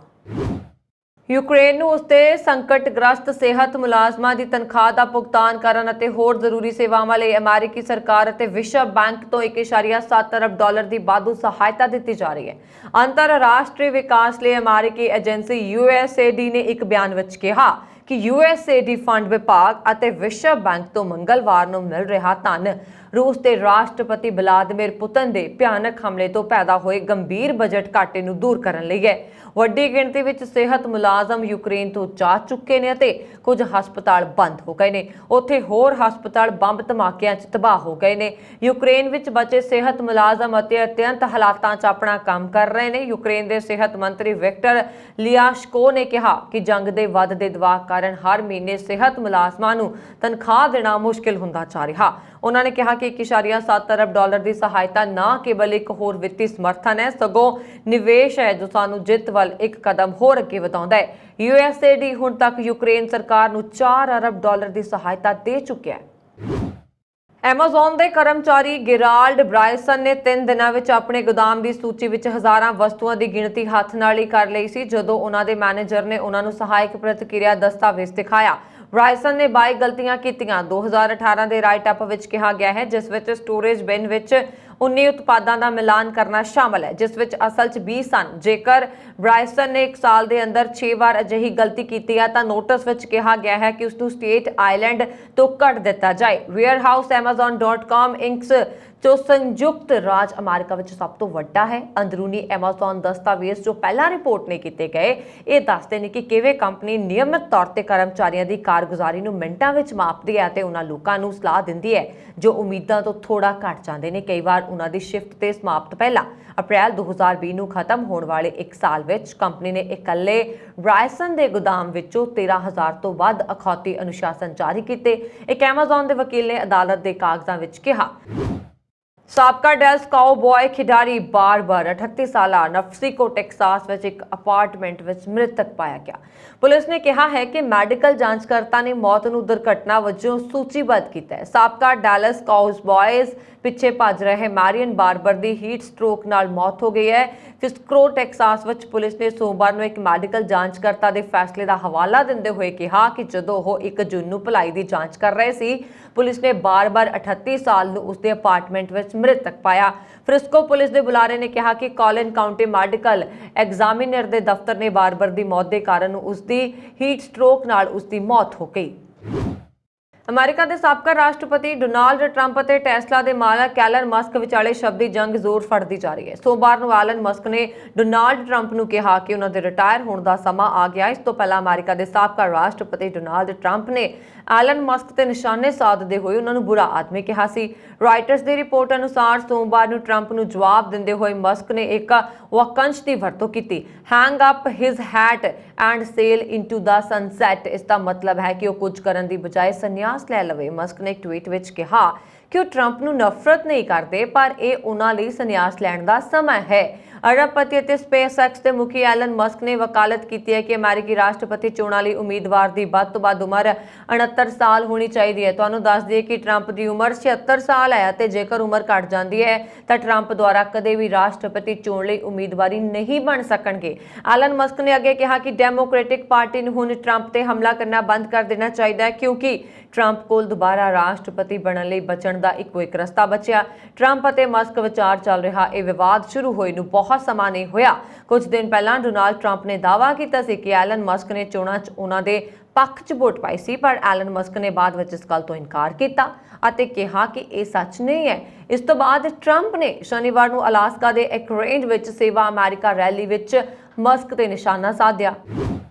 ਯੂਕਰੇਨ ਨੂੰ ਉਸਦੇ ਸੰਕਟਗ੍ਰਸਤ ਸਿਹਤ ਮੁਲਾਜ਼ਮਾਂ ਦੀ ਤਨਖਾਹ ਦਾ ਭੁਗਤਾਨ ਕਰਨ ਅਤੇ ਹੋਰ ਜ਼ਰੂਰੀ ਸੇਵਾਵਾਂ ਲਈ ਅਮਰੀਕੀ ਸਰਕਾਰ ਅਤੇ ਵਿਸ਼ਵ ਬੈਂਕ ਤੋਂ 1.7 ਅਰਬ ਡਾਲਰ ਦੀ ਵਾਧੂ ਸਹਾਇਤਾ ਦਿੱਤੀ ਜਾ ਰਹੀ ਹੈ। ਅੰਤਰਰਾਸ਼ਟਰੀ ਵਿਕਾਸ ਲਈ ਅਮਰੀਕੀ ਏਜੰਸੀ USAID ਨੇ ਇੱਕ ਬਿਆਨ ਵਿੱਚ ਕਿਹਾ ਕਿ USAID ਫੰਡ ਵਿਭਾਗ ਅਤੇ ਵਿਸ਼ਵ ਬੈਂਕ ਤੋਂ ਮੰਗਲਵਾਰ ਨੂੰ ਮਿਲ ਰਿਹਾ ਧਨ ਰੂਸ ਦੇ ਰਾਸ਼ਟਰਪਤੀ ਵਲਾਦੀਮੀਰ ਪੁਤਿਨ ਦੇ ਭਿਆਨਕ ਹਮਲੇ ਤੋਂ ਪੈਦਾ ਹੋਏ ਗੰਭੀਰ ਬਜਟ ਘਾਟੇ ਨੂੰ ਦੂਰ ਕਰਨ ਲਈ ਹੈ। ਵੱਡੀ ਗਿਣਤੀ ਵਿੱਚ ਸਿਹਤ ਮੁਲਾਜ਼ਮ ਯੂਕਰੇਨ ਤੋਂ ਜਾ ਚੁੱਕੇ ਨੇ ਅਤੇ ਕੁਝ ਹਸਪਤਾਲ ਬੰਦ ਹੋ ਗਏ ਨੇ। ਉੱਥੇ ਹੋਰ ਹਸਪਤਾਲ ਬੰਬ ਧਮਾਕਿਆਂ 'ਚ ਤਬਾਹ ਹੋ ਗਏ ਨੇ। ਯੂਕਰੇਨ ਵਿੱਚ ਬਚੇ ਸਿਹਤ ਮੁਲਾਜ਼ਮ ਅਤੇ ਅਤਿਅੰਤ ਹਾਲਾਤਾਂ 'ਚ ਆਪਣਾ ਕੰਮ ਕਰ ਰਹੇ ਨੇ। ਯੂਕਰੇਨ ਦੇ ਸਿਹਤ ਮੰਤਰੀ ਵਿਕਟਰ ਲਿਆਸ਼ਕੋ ਨੇ ਕਿਹਾ ਕਿ ਜੰਗ ਦੇ ਵੱਧਦੇ ਦਬਾਅ ਕਾਰਨ ਹਰ ਮਹੀਨੇ ਸਿਹਤ ਮੁਲਾਜ਼ਮਾਂ ਨੂੰ ਤਨਖਾਹ ਦੇਣਾ ਮੁਸ਼ਕਿਲ ਹੁੰਦਾ ਜਾ ਰਿਹਾ। ਉਹਨਾਂ ਨੇ ਕਿਹਾ ਕਿ 1.7 ਅਰਬ ਡਾਲਰ ਦੀ ਸਹਾਇਤਾ ਨਾ ਕੇਵਲ ਇੱਕ ਹੋਰ ਵਿੱਤੀ ਸਮਰਥਨ ਹੈ, ਸਗੋਂ ਨਿਵੇਸ਼ ਹੈ ਜੋ ਸਾਨੂੰ ਜਿੱਤ ਵੱਲ ਇੱਕ ਕਦਮ ਹੋਰ ਅੱਗੇ ਵਧਾਉਂਦਾ ਹੈ। USAID ਹੁਣ ਤੱਕ ਯੂਕਰੇਨ ਸਰਕਾਰ ਨੂੰ 4 ਅਰਬ ਡਾਲਰ ਦੀ ਸਹਾਇਤਾ ਦੇ ਚੁੱਕਿਆ ਹੈ। ਐਮਾਜ਼ੋਨ ਦੇ ਕਰਮਚਾਰੀ ਗੈਰਾਲਡ ਬ੍ਰਾਇਸਨ ਨੇ 3 ਦਿਨਾਂ ਵਿੱਚ ਆਪਣੇ ਗੋਦਾਮ ਦੀ ਸੂਚੀ ਵਿੱਚ ਹਜ਼ਾਰਾਂ ਵਸਤੂਆਂ ਦੀ ਗਿਣਤੀ ਹੱਥ ਨਾਲ ਹੀ ਕਰ ਲਈ ਸੀ ਜਦੋਂ ਉਹਨਾਂ ਦੇ ਮੈਨੇਜਰ ਨੇ ਉਹਨਾਂ ਨੂੰ ਸਹਾਇਕ ਪ੍ਰਤੀਕਿਰਿਆ ਦਸਤਾਵੇਜ਼ ਦਿਖਾਇਆ। ਬ੍ਰਾਇਸਨ ਨੇ 22 ਗਲਤੀਆਂ ਕੀਤੀਆਂ। 2018 ਦੇ ਰਾਈਟ ਅਪ ਵਿੱਚ ਕਿਹਾ ਗਿਆ ਹੈ, ਜਿਸ ਵਿੱਚ ਸਟੋਰੇਜ ਬਿਨ ਵਿੱਚ 19 ਉਤਪਾਦਾਂ ਦਾ ਮਿਲਾਨ ਕਰਨਾ ਸ਼ਾਮਲ ਹੈ, ਜਿਸ ਵਿੱਚ ਅਸਲ 'ਚ 20 ਸਨ। ਜੇਕਰ ਬ੍ਰਾਇਸਨ ਨੇ 1 ਸਾਲ ਦੇ ਅੰਦਰ 6 ਵਾਰ ਅਜਿਹੀ ਗਲਤੀ ਕੀਤੀ ਹੈ ਤਾਂ ਨੋਟਿਸ ਵਿੱਚ ਕਿਹਾ ਗਿਆ ਹੈ ਕਿ ਉਸ ਨੂੰ ਸਟੇਟ ਆਈਲੈਂਡ ਤੋਂ ਕੱਢ ਦਿੱਤਾ ਜਾਏ। ਵੇਅਰਹਾਊਸ Amazon.com ਇੰਕਸ ਜੋ ਸੰਯੁਕਤ ਰਾਜ ਅਮਰੀਕਾ ਵਿੱਚ ਸਭ ਤੋਂ ਵੱਡਾ ਹੈ। ਅੰਦਰੂਨੀ Amazon ਦਸਤਾਵੇਜ਼ ਜੋ ਪਹਿਲਾਂ ਰਿਪੋਰਟ ਨਹੀਂ ਕੀਤੇ ਗਏ, ਇਹ ਦੱਸਦੇ ਨੇ ਕਿ ਕਿਵੇਂ ਕੰਪਨੀ ਨਿਯਮਿਤ ਤੌਰ ਤੇ ਕਰਮਚਾਰੀਆਂ ਦੀ ਕਾਰਗੁਜ਼ਾਰੀ ਨੂੰ ਮਿੰਟਾਂ ਵਿੱਚ ਮਾਪਦੀ ਹੈ ਅਤੇ ਉਹਨਾਂ ਲੋਕਾਂ ਨੂੰ ਸਲਾਹ ਦਿੰਦੀ ਹੈ ਜੋ ਉਮੀਦਾਂ ਤੋਂ ਥੋੜਾ ਘੱਟ ਜਾਂਦੇ ਨੇ। ਕਈ ਵਾਰ ਉਹਨਾਂ ਦੀ ਸ਼ਿਫਟ ਤੇ ਸਮਾਪਤ ਪਹਿਲਾਂ ਅਪ੍ਰੈਲ 2020 ਨੂੰ ਖਤਮ ਹੋਣ ਵਾਲੇ 1 ਸਾਲ ਵਿੱਚ ਕੰਪਨੀ ਨੇ ਇਕੱਲੇ ਬ੍ਰਾਇਸਨ ਦੇ ਗੋਦਾਮ ਵਿੱਚੋਂ 13,000 ਤੋਂ ਵੱਧ ਅਖੌਤੀ ਅਨੁਸ਼ਾਸਨ ਜਾਰੀ ਕੀਤੇ। ਇੱਕ Amazon ਦੇ ਵਕੀਲ ਨੇ ਅਦਾਲਤ ਦੇ ਕਾਗਜ਼ਾਂ ਵਿੱਚ ਕਿਹਾ। ਸਾਬਕਾ ਡੈਲਸ ਕਾਊਬॉय ਖਿਡਾਰੀ ਬਾਰਬਰ 38 ਸਾਲਾ ਨਫਸੀਕੋ ਟੈਕਸਾਸ ਵਿੱਚ ਇੱਕ ਅਪਾਰਟਮੈਂਟ ਵਿੱਚ ਮ੍ਰਿਤਕ ਪਾਇਆ ਗਿਆ। ਪੁਲਿਸ ਨੇ ਕਿਹਾ ਹੈ ਕਿ ਮੈਡੀਕਲ ਜਾਂਚਕਰਤਾ ਨੇ ਮੌਤ ਨੂੰ ਦੁਰਘਟਨਾ ਵਜੋਂ ਸੂਚੀਬੱਧ ਕੀਤਾ ਹੈ। ਸਾਬਕਾ ਡੈਲਸ ਕਾਊਬॉयਜ਼ ਪਿੱਛੇ ਭੱਜ ਰਹੇ ਮੈਰੀਅਨ ਬਾਰਬਰ ਦੀ ਹੀਟ ਸਟ੍ਰੋਕ ਨਾਲ ਮੌਤ ਹੋ ਗਈ ਹੈ। ਫਿਸਕਰੋ ਟੈਕਸਾਸ ਵਿੱਚ ਪੁਲਿਸ ਨੇ ਸੋਮਵਾਰ ਨੂੰ ਇੱਕ ਮੈਡੀਕਲ ਜਾਂਚਕਰਤਾ ਦੇ ਫੈਸਲੇ ਦਾ ਹਵਾਲਾ ਦਿੰਦੇ ਹੋਏ ਕਿਹਾ ਕਿ ਜਦੋਂ ਉਹ 1 ਜੂਨ ਨੂੰ ਭਲਾਈ ਦੀ ਜਾਂਚ ਕਰ ਰਹੇ ਸੀ, ਪੁਲਿਸ ਨੇ ਬਾਰਬਰ 38 ਸਾਲ ਨੂੰ ਉਸਦੇ ਅਪਾਰਟਮੈਂਟ ਵਿੱਚ ਮ੍ਰਿਤਕ ਪਾਇਆ। ਫ੍ਰਿਸਕੋ ਪੁਲਿਸ ਦੇ ਬੁਲਾਰੇ ਨੇ ਕਿਹਾ ਕਿ ਕਾਲਿਨ ਕਾਉਂਟੀ ਮੈਡੀਕਲ ਐਗਜ਼ਾਮੀਨਰ ਦੇ ਦਫ਼ਤਰ ਨੇ ਬਾਰਬਰ ਦੀ ਮੌਤ ਦੇ ਕਾਰਨ ਉਸਦੀ ਹੀਟ ਸਟ੍ਰੋਕ ਨਾਲ ਉਸਦੀ ਮੌਤ ਹੋ ਗਈ। ਅਮਰੀਕਾ ਦੇ ਸਾਬਕਾ ਰਾਸ਼ਟਰਪਤੀ ਡੋਨਾਲਡ ਟਰੰਪ ਅਤੇ ਟੈਸਲਾ ਦੇ ਮਾਲਕ ਐਲਨ ਮਸਕ ਵਿਚਾਲੇ ਸ਼ਬਦੀ ਜੰਗ ਜ਼ੋਰ ਫੜਦੀ ਜਾ ਰਹੀ ਹੈ। ਸੋਮਵਾਰ ਨੂੰ ਐਲਨ ਮਸਕ ਨੇ ਡੋਨਾਲਡ ਟਰੰਪ ਨੂੰ ਕਿਹਾ ਕਿ ਉਹਨਾਂ ਦੇ ਰਿਟਾਇਰ ਹੋਣ ਦਾ ਸਮਾਂ ਆ ਗਿਆ। ਇਸ ਤੋਂ ਪਹਿਲਾਂ ਅਮਰੀਕਾ ਦੇ ਸਾਬਕਾ ਰਾਸ਼ਟਰਪਤੀ ਡੋਨਾਲਡ ਟਰੰਪ ਨੇ ਐਲਨ ਮਸਕ ਤੇ ਨਿਸ਼ਾਨੇ ਸਾਧਦੇ ਹੋਏ ਉਹਨਾਂ ਨੂੰ ਬੁਰਾ ਆਦਮੀ ਕਿਹਾ ਸੀ। ਰਾਇਟਰਸ ਦੀ ਰਿਪੋਰਟ ਅਨੁਸਾਰ ਸੋਮਵਾਰ ਨੂੰ ਟਰੰਪ ਨੂੰ ਜਵਾਬ ਦਿੰਦੇ ਹੋਏ ਮਸਕ ਨੇ ਇੱਕ ਵਾਕੰਸ਼ ਦੀ ਵਰਤੋਂ ਕੀਤੀ, hang up his hat and sail into the sunset. ਇਸ ਦਾ ਮਤਲਬ ਹੈ ਕਿ ਉਹ ਕੁਝ ਕਰਨ ਦੀ ਬਜਾਏ ਸੰਨਿਆਸ ਲੈ ਲਵੇ। ਮਸਕ ਨੇ ਇੱਕ ਟਵੀਟ ਵਿੱਚ ਕਿਹਾ ਕਿ ਉਹ ਟਰੰਪ ਨੂੰ ਨਫ਼ਰਤ ਨਹੀਂ ਕਰਦੇ, ਪਰ ਇਹ ਉਹਨਾਂ ਲਈ ਸੰਨਿਆਸ ਲੈਣ ਦਾ ਸਮਾਂ ਹੈ। ਅਰਬਪਤੀ ਅਤੇ SpaceX ਦੇ ਮੁਖੀ ਐਲਨ ਮਸਕ ਨੇ ਵਕਾਲਤ ਕੀਤੀ ਹੈ ਕਿ ਅਮਰੀਕੀ ਰਾਸ਼ਟਰਪਤੀ ਚੋਣਾਂ ਲਈ ਉਮੀਦਵਾਰ ਦੀ ਵੱਧ ਤੋਂ ਵੱਧ ਉਮਰ 69 ਸਾਲ ਹੋਣੀ ਚਾਹੀਦੀ ਹੈ। ਤੁਹਾਨੂੰ ਦੱਸ ਦਈਏ ਕਿ ਟਰੰਪ ਦੀ ਉਮਰ 76 ਸਾਲ ਹੈ ਅਤੇ ਜੇਕਰ ਉਮਰ ਘਟ ਜਾਂਦੀ ਹੈ ਤਾਂ ਟਰੰਪ ਦੁਆਰਾ ਕਦੇ ਵੀ ਰਾਸ਼ਟਰਪਤੀ ਚੋਣ ਲਈ ਉਮੀਦਵਾਰੀ ਨਹੀਂ ਬਣ ਸਕਣਗੇ। ਐਲਨ ਮਸਕ ਨੇ ਅੱਗੇ ਕਿਹਾ ਕਿ ਡੈਮੋਕ੍ਰੈਟਿਕ ਪਾਰਟੀ ਨੂੰ ਹੁਣ ਟਰੰਪ ਤੇ ਹਮਲਾ ਕਰਨਾ ਬੰਦ ਕਰ ਦੇਣਾ ਚਾਹੀਦਾ ਹੈ ਕਿਉਂਕਿ ਟਰੰਪ ਕੋਲ ਦੁਬਾਰਾ ਰਾਸ਼ਟਰਪਤੀ ਬਣਨ ਲਈ ਬਚਣ ਦਾ ਇੱਕੋ ਇੱਕ ਰਸਤਾ ਬਚਿਆ। ਟਰੰਪ ਅਤੇ ਮਸਕ ਵਿਚਾਰ ਚੱਲ ਰਿਹਾ ਇਹ ਵਿਵਾਦ ਸ਼ੁਰੂ ਹੋਏ ਨੂੰ ਬਹੁਤ ਸਮਾਂ ਨਹੀਂ ਹੋਇਆ। ਕੁਝ ਦਿਨ ਪਹਿਲਾਂ ਡੋਨਾਲਡ ਟਰੰਪ ਨੇ ਦਾਅਵਾ ਕੀਤਾ ਸੀ ਕਿ ਐਲਨ ਮਸਕ ਨੇ ਚੋਣਾਂ 'ਚ ਉਹਨਾਂ ਦੇ ਪੱਖ 'ਚ ਵੋਟ ਪਾਈ ਸੀ, ਪਰ ਐਲਨ ਮਸਕ ਨੇ ਬਾਅਦ ਵਿੱਚ ਇਸ ਗੱਲ ਤੋਂ ਇਨਕਾਰ ਕੀਤਾ ਅਤੇ ਕਿਹਾ ਕਿ ਇਹ ਸੱਚ ਨਹੀਂ ਹੈ। ਇਸ ਤੋਂ ਬਾਅਦ ਟਰੰਪ ਨੇ ਸ਼ਨੀਵਾਰ ਨੂੰ ਅਲਾਸਕਾ ਦੇ ਐਂਕਰੇਜ ਵਿੱਚ ਸੇਵਾ ਅਮਰੀਕਾ ਰੈਲੀ ਵਿੱਚ ਮਸਕ ਤੇ ਨਿਸ਼ਾਨਾ ਸਾਧਿਆ।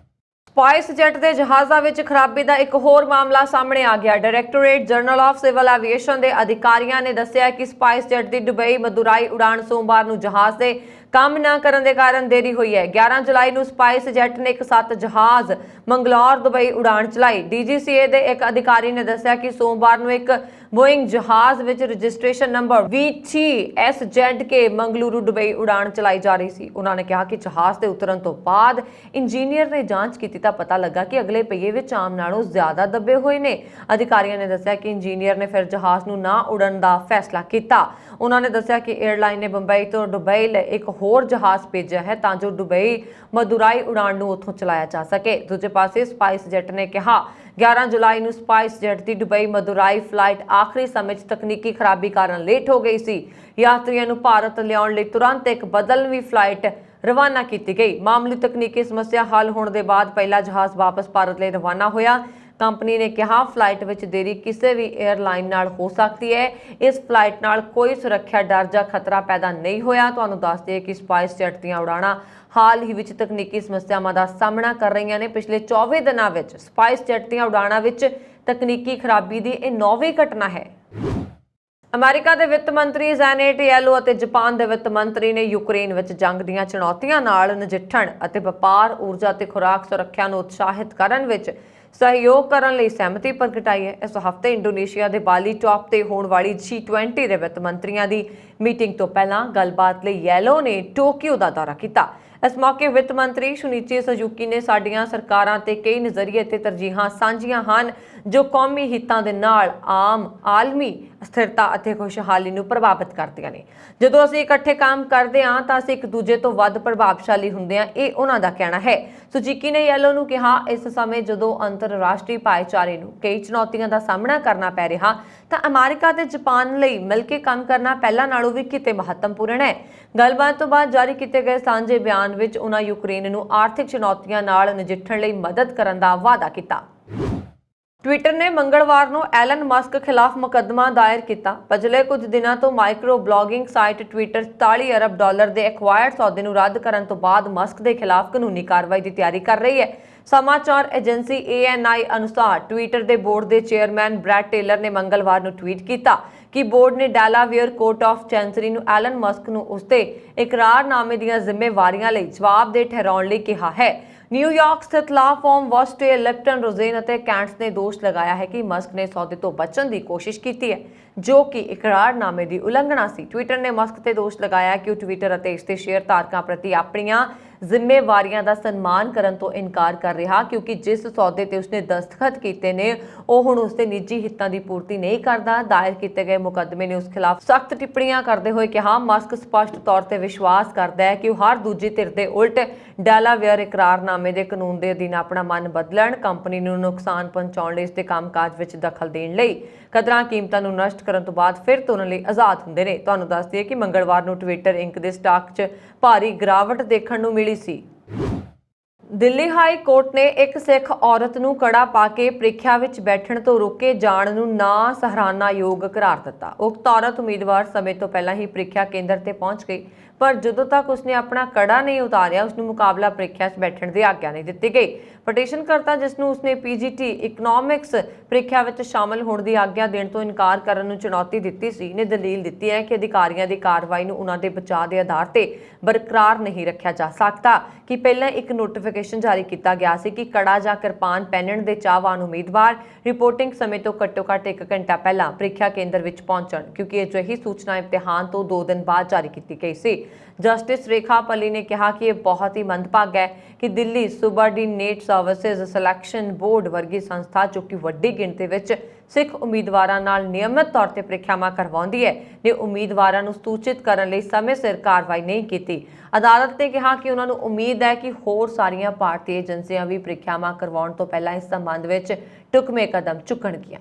ਸਪਾਈਸ ਜੈਟ ਦੇ ਜਹਾਜ਼ਾਂ ਵਿੱਚ ਖਰਾਬੀ ਦਾ ਇੱਕ ਹੋਰ ਮਾਮਲਾ ਸਾਹਮਣੇ ਆ ਗਿਆ। Directorate general of civil aviation ਦੇ ਅਧਿਕਾਰੀਆਂ ਨੇ ਦੱਸਿਆ ਕਿ ਸਪਾਈਸ ਜੈਟ ਦੀ ਦੁਬਈ ਮਦੁਰਾਈ ਉਡਾਣ ਸੋਮਵਾਰ ਨੂੰ ਜਹਾਜ਼ ਦੇ ਕੰਮ ਨਾ ਕਰਨ ਦੇ ਕਾਰਨ ਦੇਰੀ ਹੋਈ ਹੈ। 11 ਜੁਲਾਈ ਨੂੰ ਸਪਾਈਸ ਜੈਟ ਨੇ ਇੱਕ 7 ਜਹਾਜ਼ ਮੰਗਲੌਰ ਦੁਬਈ ਉਡਾਣ ਚਲਾਈ। DGCA ਦੇ ਇੱਕ ਅਧਿਕਾਰੀ ਨੇ ਦੱਸਿਆ ਕਿ ਸੋਮਵਾਰ ਨੂੰ ਇੱਕ ਬੋਇੰਗ ਜਹਾਜ਼ ਵਿੱਚ registration number VT-SZK Mangaluru Dubai ਉਡਾਣ ਚਲਾਈ ਜਾ ਰਹੀ ਸੀ। ਉਹਨਾਂ ਨੇ ਕਿਹਾ ਕਿ ਜਹਾਜ਼ ਤੇ ਉਤਰਨ ਤੋਂ ਬਾਅਦ ਇੰਜੀਨੀਅਰ ਨੇ ਜਾਂਚ ਕੀਤੀ ਤਾਂ ਪਤਾ ਲੱਗਾ ਕਿ ਅਗਲੇ ਪਹੀਏ ਵਿੱਚ ਆਮ ਨਾਲੋਂ ਜ਼ਿਆਦਾ ਦੱਬੇ ਹੋਏ ਨੇ। ਅਧਿਕਾਰੀਆਂ ਨੇ ਦੱਸਿਆ ਕਿ ਇੰਜੀਨੀਅਰ ਨੇ ਫਿਰ ਜਹਾਜ਼ ਨੂੰ ਨਾ ਉਡਣ ਦਾ ਫੈਸਲਾ ਕੀਤਾ। ਉਹਨਾਂ ਨੇ ਦੱਸਿਆ ਕਿ 에ਅਰਲਾਈਨ ਨੇ ਬੰਬਈ ਤੋਂ ਦੁਬਈ ਲਈ ਇੱਕ ਹੋਰ ਜਹਾਜ਼ ਭੇਜਿਆ ਹੈ ਤਾਂ ਜੋ ਦੁਬਈ ਮਦੁਰਾਈ ਉਡਾਣ ਨੂੰ ਉੱਥੋਂ ਚਲਾਇਆ ਜਾ ਸਕੇ। ਦੂਜੇ ਪਾਸੇ ਸਪਾਈਸ ਜੈਟ ਨੇ ਕਿਹਾ 11 ਜੁਲਾਈ ਨੂੰ ਸਪਾਈਸ ਜੈਟ ਦੀ ਦੁਬਈ ਮਦੁਰਾਈ ਫਲਾਈਟ ਆਖਰੀ ਸਮੇਂ 'ਚ ਤਕਨੀਕੀ ਖਰਾਬੀ ਕਾਰਨ ਲੇਟ ਹੋ ਗਈ ਸੀ। ਯਾਤਰੀਆਂ ਨੂੰ ਭਾਰਤ ਲਿਆਉਣ ਲਈ ਤੁਰੰਤ ਇੱਕ ਬਦਲਵੀਂ ਫਲਾਈਟ ਰਵਾਨਾ ਕੀਤੀ ਗਈ। ਮਾਮੂਲੀ ਤਕਨੀਕੀ ਸਮੱਸਿਆ ਹੱਲ ਹੋਣ ਦੇ ਬਾਅਦ ਪਹਿਲਾ ਜਹਾਜ਼ ਵਾਪਸ ਭਾਰਤ ਲਈ ਰਵਾਨਾ ਹੋਇਆ। ਕੰਪਨੀ ਨੇ ਕਿਹਾ ਫਲਾਈਟ ਵਿੱਚ ਦੇਰੀ ਕਿਸੇ ਵੀ 에ਅਰਲਾਈਨ ਨਾਲ ਹੋ ਸਕਦੀ ਹੈ। ਇਸ ਫਲਾਈਟ ਨਾਲ ਕੋਈ ਸੁਰੱਖਿਆ ਡਰ ਜਾਂ ਖਤਰਾ ਪੈਦਾ ਨਹੀਂ ਹੋਇਆ। ਤੁਹਾਨੂੰ ਦੱਸ ਦਈਏ ਕਿ ਸਪਾਈਸ ਜੈਟ ਦੀਆਂ ਉਡਾਣਾਂ ਹਾਲ ਹੀ ਵਿੱਚ ਤਕਨੀਕੀ ਸਮੱਸਿਆਵਾਂ ਦਾ ਸਾਹਮਣਾ ਕਰ ਰਹੀਆਂ ਨੇ। ਪਿਛਲੇ 24 ਦਿਨਾਂ ਵਿੱਚ ਸਪਾਈਸ ਜੈਟ ਦੀਆਂ ਉਡਾਣਾਂ ਵਿੱਚ ਤਕਨੀਕੀ ਖਰਾਬੀ ਦੀ ਇਹ 9ਵੀਂ ਘਟਨਾ ਹੈ। ਅਮਰੀਕਾ ਦੇ ਵਿੱਤ ਮੰਤਰੀ ਜੈਨੇਟ ਯੈਲੋ ਅਤੇ ਜਾਪਾਨ ਦੇ ਵਿੱਤ ਮੰਤਰੀ ਨੇ ਯੂਕਰੇਨ ਵਿੱਚ ਜੰਗ ਦੀਆਂ ਚੁਣੌਤੀਆਂ ਨਾਲ ਨਜਿੱਠਣ ਅਤੇ ਵਪਾਰ, ਊਰਜਾ ਅਤੇ ਖੁਰਾਕ ਸੁਰੱਖਿਆ ਨੂੰ ਉਤਸ਼ਾਹਿਤ ਕਰਨ ਵਿੱਚ ਸਹਿਯੋਗ ਕਰਨ ਲਈ ਸਹਿਮਤੀ ਪ੍ਰਗਟਾਈ ਹੈ। ਇਸ ਹਫ਼ਤੇ ਇੰਡੋਨੇਸ਼ੀਆ ਦੇ ਬਾਲੀ ਟਾਪ ਤੇ ਹੋਣ ਵਾਲੀ G20 ਦੇ ਵਿੱਤ ਮੰਤਰੀਆਂ ਦੀ ਮੀਟਿੰਗ ਤੋਂ ਪਹਿਲਾਂ ਗੱਲਬਾਤ ਲਈ ਯੈਲੋ ਨੇ ਟੋਕੀਓ ਦਾ ਦੌਰਾ ਕੀਤਾ। ਇਸ ਮੌਕੇ ਵਿੱਤ ਮੰਤਰੀ ਸ਼ੁਨੀਚੀ ਸੁਜ਼ੂਕੀ ਨੇ ਸਾਡੀਆਂ ਸਰਕਾਰਾਂ ਤੇ ਕਈ ਨਜ਼ਰੀਏ ਤੇ ਤਰਜੀਹਾਂ ਸਾਂਝੀਆਂ ਹਨ ਜੋ ਕੌਮੀ ਹਿੱਤਾਂ ਦੇ ਨਾਲ ਆਲਮੀ ਸਥਿਰਤਾ ਅਤੇ ਖੁਸ਼ਹਾਲੀ ਨੂੰ ਪ੍ਰਭਾਵਿਤ ਕਰਦੀਆਂ ਨੇ। ਜਦੋਂ ਅਸੀਂ ਇਕੱਠੇ ਕੰਮ ਕਰਦੇ ਹਾਂ ਤਾਂ ਅਸੀਂ ਇੱਕ ਦੂਜੇ ਤੋਂ ਵੱਧ ਪ੍ਰਭਾਵਸ਼ਾਲੀ ਹੁੰਦੇ ਹਾਂ, ਇਹ ਉਹਨਾਂ ਦਾ ਕਹਿਣਾ ਹੈ। ਸੁਜ਼ੂਕੀ ਨੇ ਯੈਲੋ ਨੂੰ ਕਿਹਾ ਇਸ ਸਮੇਂ ਜਦੋਂ ਅੰਤਰਰਾਸ਼ਟਰੀ ਭਾਈਚਾਰੇ ਨੂੰ ਕਈ ਚੁਣੌਤੀਆਂ ਦਾ ਸਾਹਮਣਾ ਕਰਨਾ ਪੈ ਰਿਹਾ ਤਾਂ ਅਮਰੀਕਾ ਤੇ ਜਾਪਾਨ ਲਈ ਮਿਲ ਕੇ ਕੰਮ ਕਰਨਾ ਪਹਿਲਾਂ ਨਾਲੋਂ ਵੀ ਕਿਤੇ ਮਹੱਤਵਪੂਰਨ ਹੈ। ਗੱਲਬਾਤ ਤੋਂ ਬਾਅਦ ਜਾਰੀ ਕੀਤੇ ਗਏ ਸਾਂਝੇ ਬਿਆਨ ਵਿੱਚ ਉਹਨਾਂ ਯੂਕਰੇਨ ਨੂੰ ਆਰਥਿਕ ਚੁਣੌਤੀਆਂ ਨਾਲ ਨਜਿੱਠਣ ਲਈ ਮਦਦ ਕਰਨ ਦਾ ਵਾਅਦਾ ਕੀਤਾ। ਟਵਿੱਟਰ ਨੇ ਮੰਗਲਵਾਰ ਨੂੰ ਐਲਨ ਮਸਕ ਖਿਲਾਫ ਮੁਕੱਦਮਾ ਦਾਇਰ ਕੀਤਾ। ਪਿਛਲੇ ਕੁਝ ਦਿਨਾਂ ਤੋਂ ਮਾਈਕਰੋ ਬਲੌਗਿੰਗ ਸਾਈਟ ਟਵਿੱਟਰ $44 ਅਰਬ ਦੇ ਐਕਵਾਇਰਡ ਸੌਦੇ ਨੂੰ ਰੱਦ ਕਰਨ ਤੋਂ ਬਾਅਦ ਮਸਕ ਦੇ ਖਿਲਾਫ ਕਾਨੂੰਨੀ ਕਾਰਵਾਈ ਦੀ ਤਿਆਰੀ ਕਰ ਰਹੀ ਹੈ। ਸਮਾਚਾਰ ਏਜੰਸੀ ANI ਅਨੁਸਾਰ ਟਵਿੱਟਰ ਦੇ ਬੋਰਡ ਦੇ ਚੇਅਰਮੈਨ ਬ੍ਰੈਡ ਟੇਲਰ ਨੇ ਮੰਗਲਵਾਰ ਨੂੰ ਟਵੀਟ ਕੀਤਾ ਕਿ ਬੋਰਡ ਨੇ ਡੈਲਾਵੇਅਰ ਕੋਰਟ ਆਫ ਚੈਂਸਰੀ ਨੂੰ ਐਲਨ ਮਸਕ ਨੂੰ ਉਸਦੇ ਇਕਰਾਰਨਾਮੇ ਦੀਆਂ ਜ਼ਿੰਮੇਵਾਰੀਆਂ ਲਈ ਜਵਾਬਦੇਹ ਠਹਿਰਾਉਣ ਲਈ ਕਿਹਾ ਹੈ। ਨਿਊਯਾਰਕ ਸਥਿਤ ਲਾ ਫਰਮ ਵਸਟੇ ਲਿਪਟਨ ਰੋਜ਼ੇਨ ਅਤੇ ਕੈਂਟਸ ਨੇ ਦੋਸ਼ ਲਗਾਇਆ ਹੈ ਕਿ ਮਸਕ ਨੇ ਸੌਦੇ ਤੋਂ ਬਚਣ ਦੀ ਕੋਸ਼ਿਸ਼ ਕੀਤੀ ਹੈ ਜੋ ਕਿ ਇਕਰਾਰਨਾਮੇ ਦੀ ਉਲੰਘਣਾ ਸੀ। ਟਵਿੱਟਰ ਨੇ ਮਸਕ ਤੇ ਦੋਸ਼ ਲਗਾਇਆ ਕਿ ਉਹ ਟਵਿੱਟਰ ਅਤੇ ਇਸ ਦੇ ਸ਼ੇਅਰ ਧਾਰਕਾਂ ਪ੍ਰਤੀ ਆਪਣੀਆਂ ਜ਼ਿੰਮੇਵਾਰੀਆਂ ਦਾ ਸਨਮਾਨ ਕਰਨ ਤੋਂ ਇਨਕਾਰ ਕਰ ਰਿਹਾ ਕਿਉਂਕਿ ਜਿਸ ਸੌਦੇ ਤੇ ਉਸਨੇ ਦਸਤਖਤ ਕੀਤੇ ਨੇ ਉਹ ਹੁਣ ਉਸਦੇ ਨਿੱਜੀ ਹਿੱਤਾਂ ਦੀ ਪੂਰਤੀ ਨਹੀਂ ਕਰਦਾ। ਦਾਇਰ ਕੀਤੇ ਗਏ ਮੁਕੱਦਮੇ ਨੇ ਉਸ ਖਿਲਾਫ ਸਖਤ ਟਿੱਪਣੀਆਂ ਕਰਦੇ ਹੋਏ ਕਿਹਾ ਮਸਕ ਸਪਸ਼ਟ ਤੌਰ ਤੇ ਵਿਸ਼ਵਾਸ ਕਰਦਾ ਹੈ ਕਿ ਉਹ ਹਰ ਦੂਜੀ ਧਿਰ ਦੇ ਉਲਟ ਡੈਲਾਵੇਅਰ ਇਕਰਾਰਨਾਮੇ ਦੇ ਕਾਨੂੰਨ ਦੇ ਅਧੀਨ ਆਪਣਾ ਮਨ ਬਦਲਣ, ਕੰਪਨੀ ਨੂੰ ਨੁਕਸਾਨ ਪਹੁੰਚਾਉਣ ਲਈ ਇਸ ਦੇ ਕੰਮਕਾਜ ਵਿੱਚ ਦਖਲ ਦੇਣ ਲਈ, ਕਦਰਾਂ ਕੀਮਤਾਂ ਨੂੰ ਨਸ਼ਟ ਕਰਨ ਤੋਂ ਬਾਅਦ ਫਿਰ ਤੁਰਨ ਲਈ ਆਜ਼ਾਦ ਹੁੰਦੇ ਨੇ। ਤੁਹਾਨੂੰ ਦੱਸ ਦਈਏ ਕਿ ਮੰਗਲਵਾਰ ਨੂੰ ਟਵਿੱਟਰ ਇੰਕ ਦੇ ਸਟਾਕ 'ਚ ਭਾਰੀ ਗਿਰਾਵਟ ਦੇਖਣ ਨੂੰ ਮਿਲੀ ਸੀ। ਦਿੱਲੀ ਹਾਈ ਕੋਰਟ ਨੇ ਇੱਕ ਸਿੱਖ ਔਰਤ ਨੂੰ ਕੜਾ ਪਾ ਕੇ ਪ੍ਰੀਖਿਆ ਵਿੱਚ ਬੈਠਣ ਤੋਂ ਰੋਕੇ ਜਾਣ ਨੂੰ ਨਾ ਸਰਾਹਨਾਯੋਗ ਕਰਾਰ ਦਿੱਤਾ। ਉਕਤ ਔਰਤ ਉਮੀਦਵਾਰ ਸਮੇਂ ਤੋਂ ਪਹਿਲਾਂ ਹੀ ਪ੍ਰੀਖਿਆ ਕੇਂਦਰ ਤੇ ਪਹੁੰਚ ਗਈ ਪਰ ਜਦੋਂ ਤੱਕ ਉਸਨੇ ਆਪਣਾ ਕੜਾ ਨਹੀਂ ਉਤਾਰਿਆ ਉਸ ਨੂੰ ਮੁਕਾਬਲਾ ਪ੍ਰੀਖਿਆ 'ਚ ਬੈਠਣ ਦੀ ਆਗਿਆ ਨਹੀਂ ਦਿੱਤੀ ਗਈ। ਪਟੀਸ਼ਨਕਰਤਾ ਜਿਸ ਨੂੰ ਉਸਨੇ PGT ਇਕਨੋਮਿਕਸ ਪ੍ਰੀਖਿਆ ਵਿੱਚ ਸ਼ਾਮਲ ਹੋਣ ਦੀ ਆਗਿਆ ਦੇਣ ਤੋਂ ਇਨਕਾਰ ਕਰਨ ਨੂੰ ਚੁਣੌਤੀ ਦਿੱਤੀ ਸੀ ਨੇ ਦਲੀਲ ਦਿੱਤੀ ਹੈ ਕਿ ਅਧਿਕਾਰੀਆਂ ਦੀ ਕਾਰਵਾਈ ਨੂੰ ਉਹਨਾਂ ਦੇ ਬਚਾਅ ਦੇ ਆਧਾਰ ਤੇ ਬਰਕਰਾਰ ਨਹੀਂ ਰੱਖਿਆ ਜਾ ਸਕਦਾ ਕਿ ਪਹਿਲਾਂ ਇੱਕ ਨੋਟੀਫਿਕੇਸ਼ਨ ਜਾਰੀ ਕੀਤਾ ਗਿਆ ਸੀ ਕਿ ਕੜਾ ਜਾਂ ਕਿਰਪਾਨ ਪਹਿਨਣ ਦੇ ਚਾਹਵਾਨ ਉਮੀਦਵਾਰ ਰਿਪੋਰਟਿੰਗ ਸਮੇਂ ਤੋਂ ਘੱਟੋ-ਘੱਟ 1 ਘੰਟਾ ਪਹਿਲਾਂ ਪ੍ਰੀਖਿਆ ਕੇਂਦਰ ਵਿੱਚ ਪਹੁੰਚਣ ਕਿਉਂਕਿ ਅਜਿਹੀ ਸੂਚਨਾ ਇਮਤਿਹਾਨ ਤੋਂ 2 ਦਿਨ ਬਾਅਦ ਜਾਰੀ ਕੀਤੀ ਗਈ ਸੀ। ਜਸਟਿਸ ਰੇਖਾ ਪੱਲੀ ਨੇ ਕਿਹਾ ਕਿ ਇਹ ਬਹੁਤ ਹੀ ਮੰਦਭਾਗਾ ਹੈ ਕਿ ਦਿੱਲੀ ਸੁਬਆਰਡੀਨੇਟ ਸਰਵਿਸਿਜ਼ ਸਿਲੈਕਸ਼ਨ ਬੋਰਡ ਵਰਗੀ ਸੰਸਥਾ ਜੋ ਕਿ ਵੱਡੀ ਗਿਣਤੀ ਵਿੱਚ ਸਿੱਖ ਉਮੀਦਵਾਰਾਂ ਨਾਲ ਨਿਯਮਿਤ ਤੌਰ ਤੇ ਪ੍ਰੀਖਿਆਵਾਂ ਕਰਵਾਉਂਦੀ ਹੈ ਨੇ ਉਮੀਦਵਾਰਾਂ ਨੂੰ ਸੂਚਿਤ ਕਰਨ ਲਈ ਸਮੇਂ ਸਿਰ ਕਾਰਵਾਈ ਨਹੀਂ ਕੀਤੀ। ਅਦਾਲਤ ਨੇ ਕਿਹਾ ਕਿ ਉਹਨਾਂ ਨੂੰ ਉਮੀਦ ਹੈ ਕਿ ਹੋਰ ਸਾਰੀਆਂ ਭਾਰਤੀ ਏਜੰਸੀਆਂ ਵੀ ਪ੍ਰੀਖਿਆਵਾਂ ਕਰਵਾਉਣ ਤੋਂ ਪਹਿਲਾਂ ਇਸ ਸੰਬੰਧ ਵਿੱਚ ਢੁਕਵੇਂ ਕਦਮ ਚੁੱਕਣਗੀਆਂ।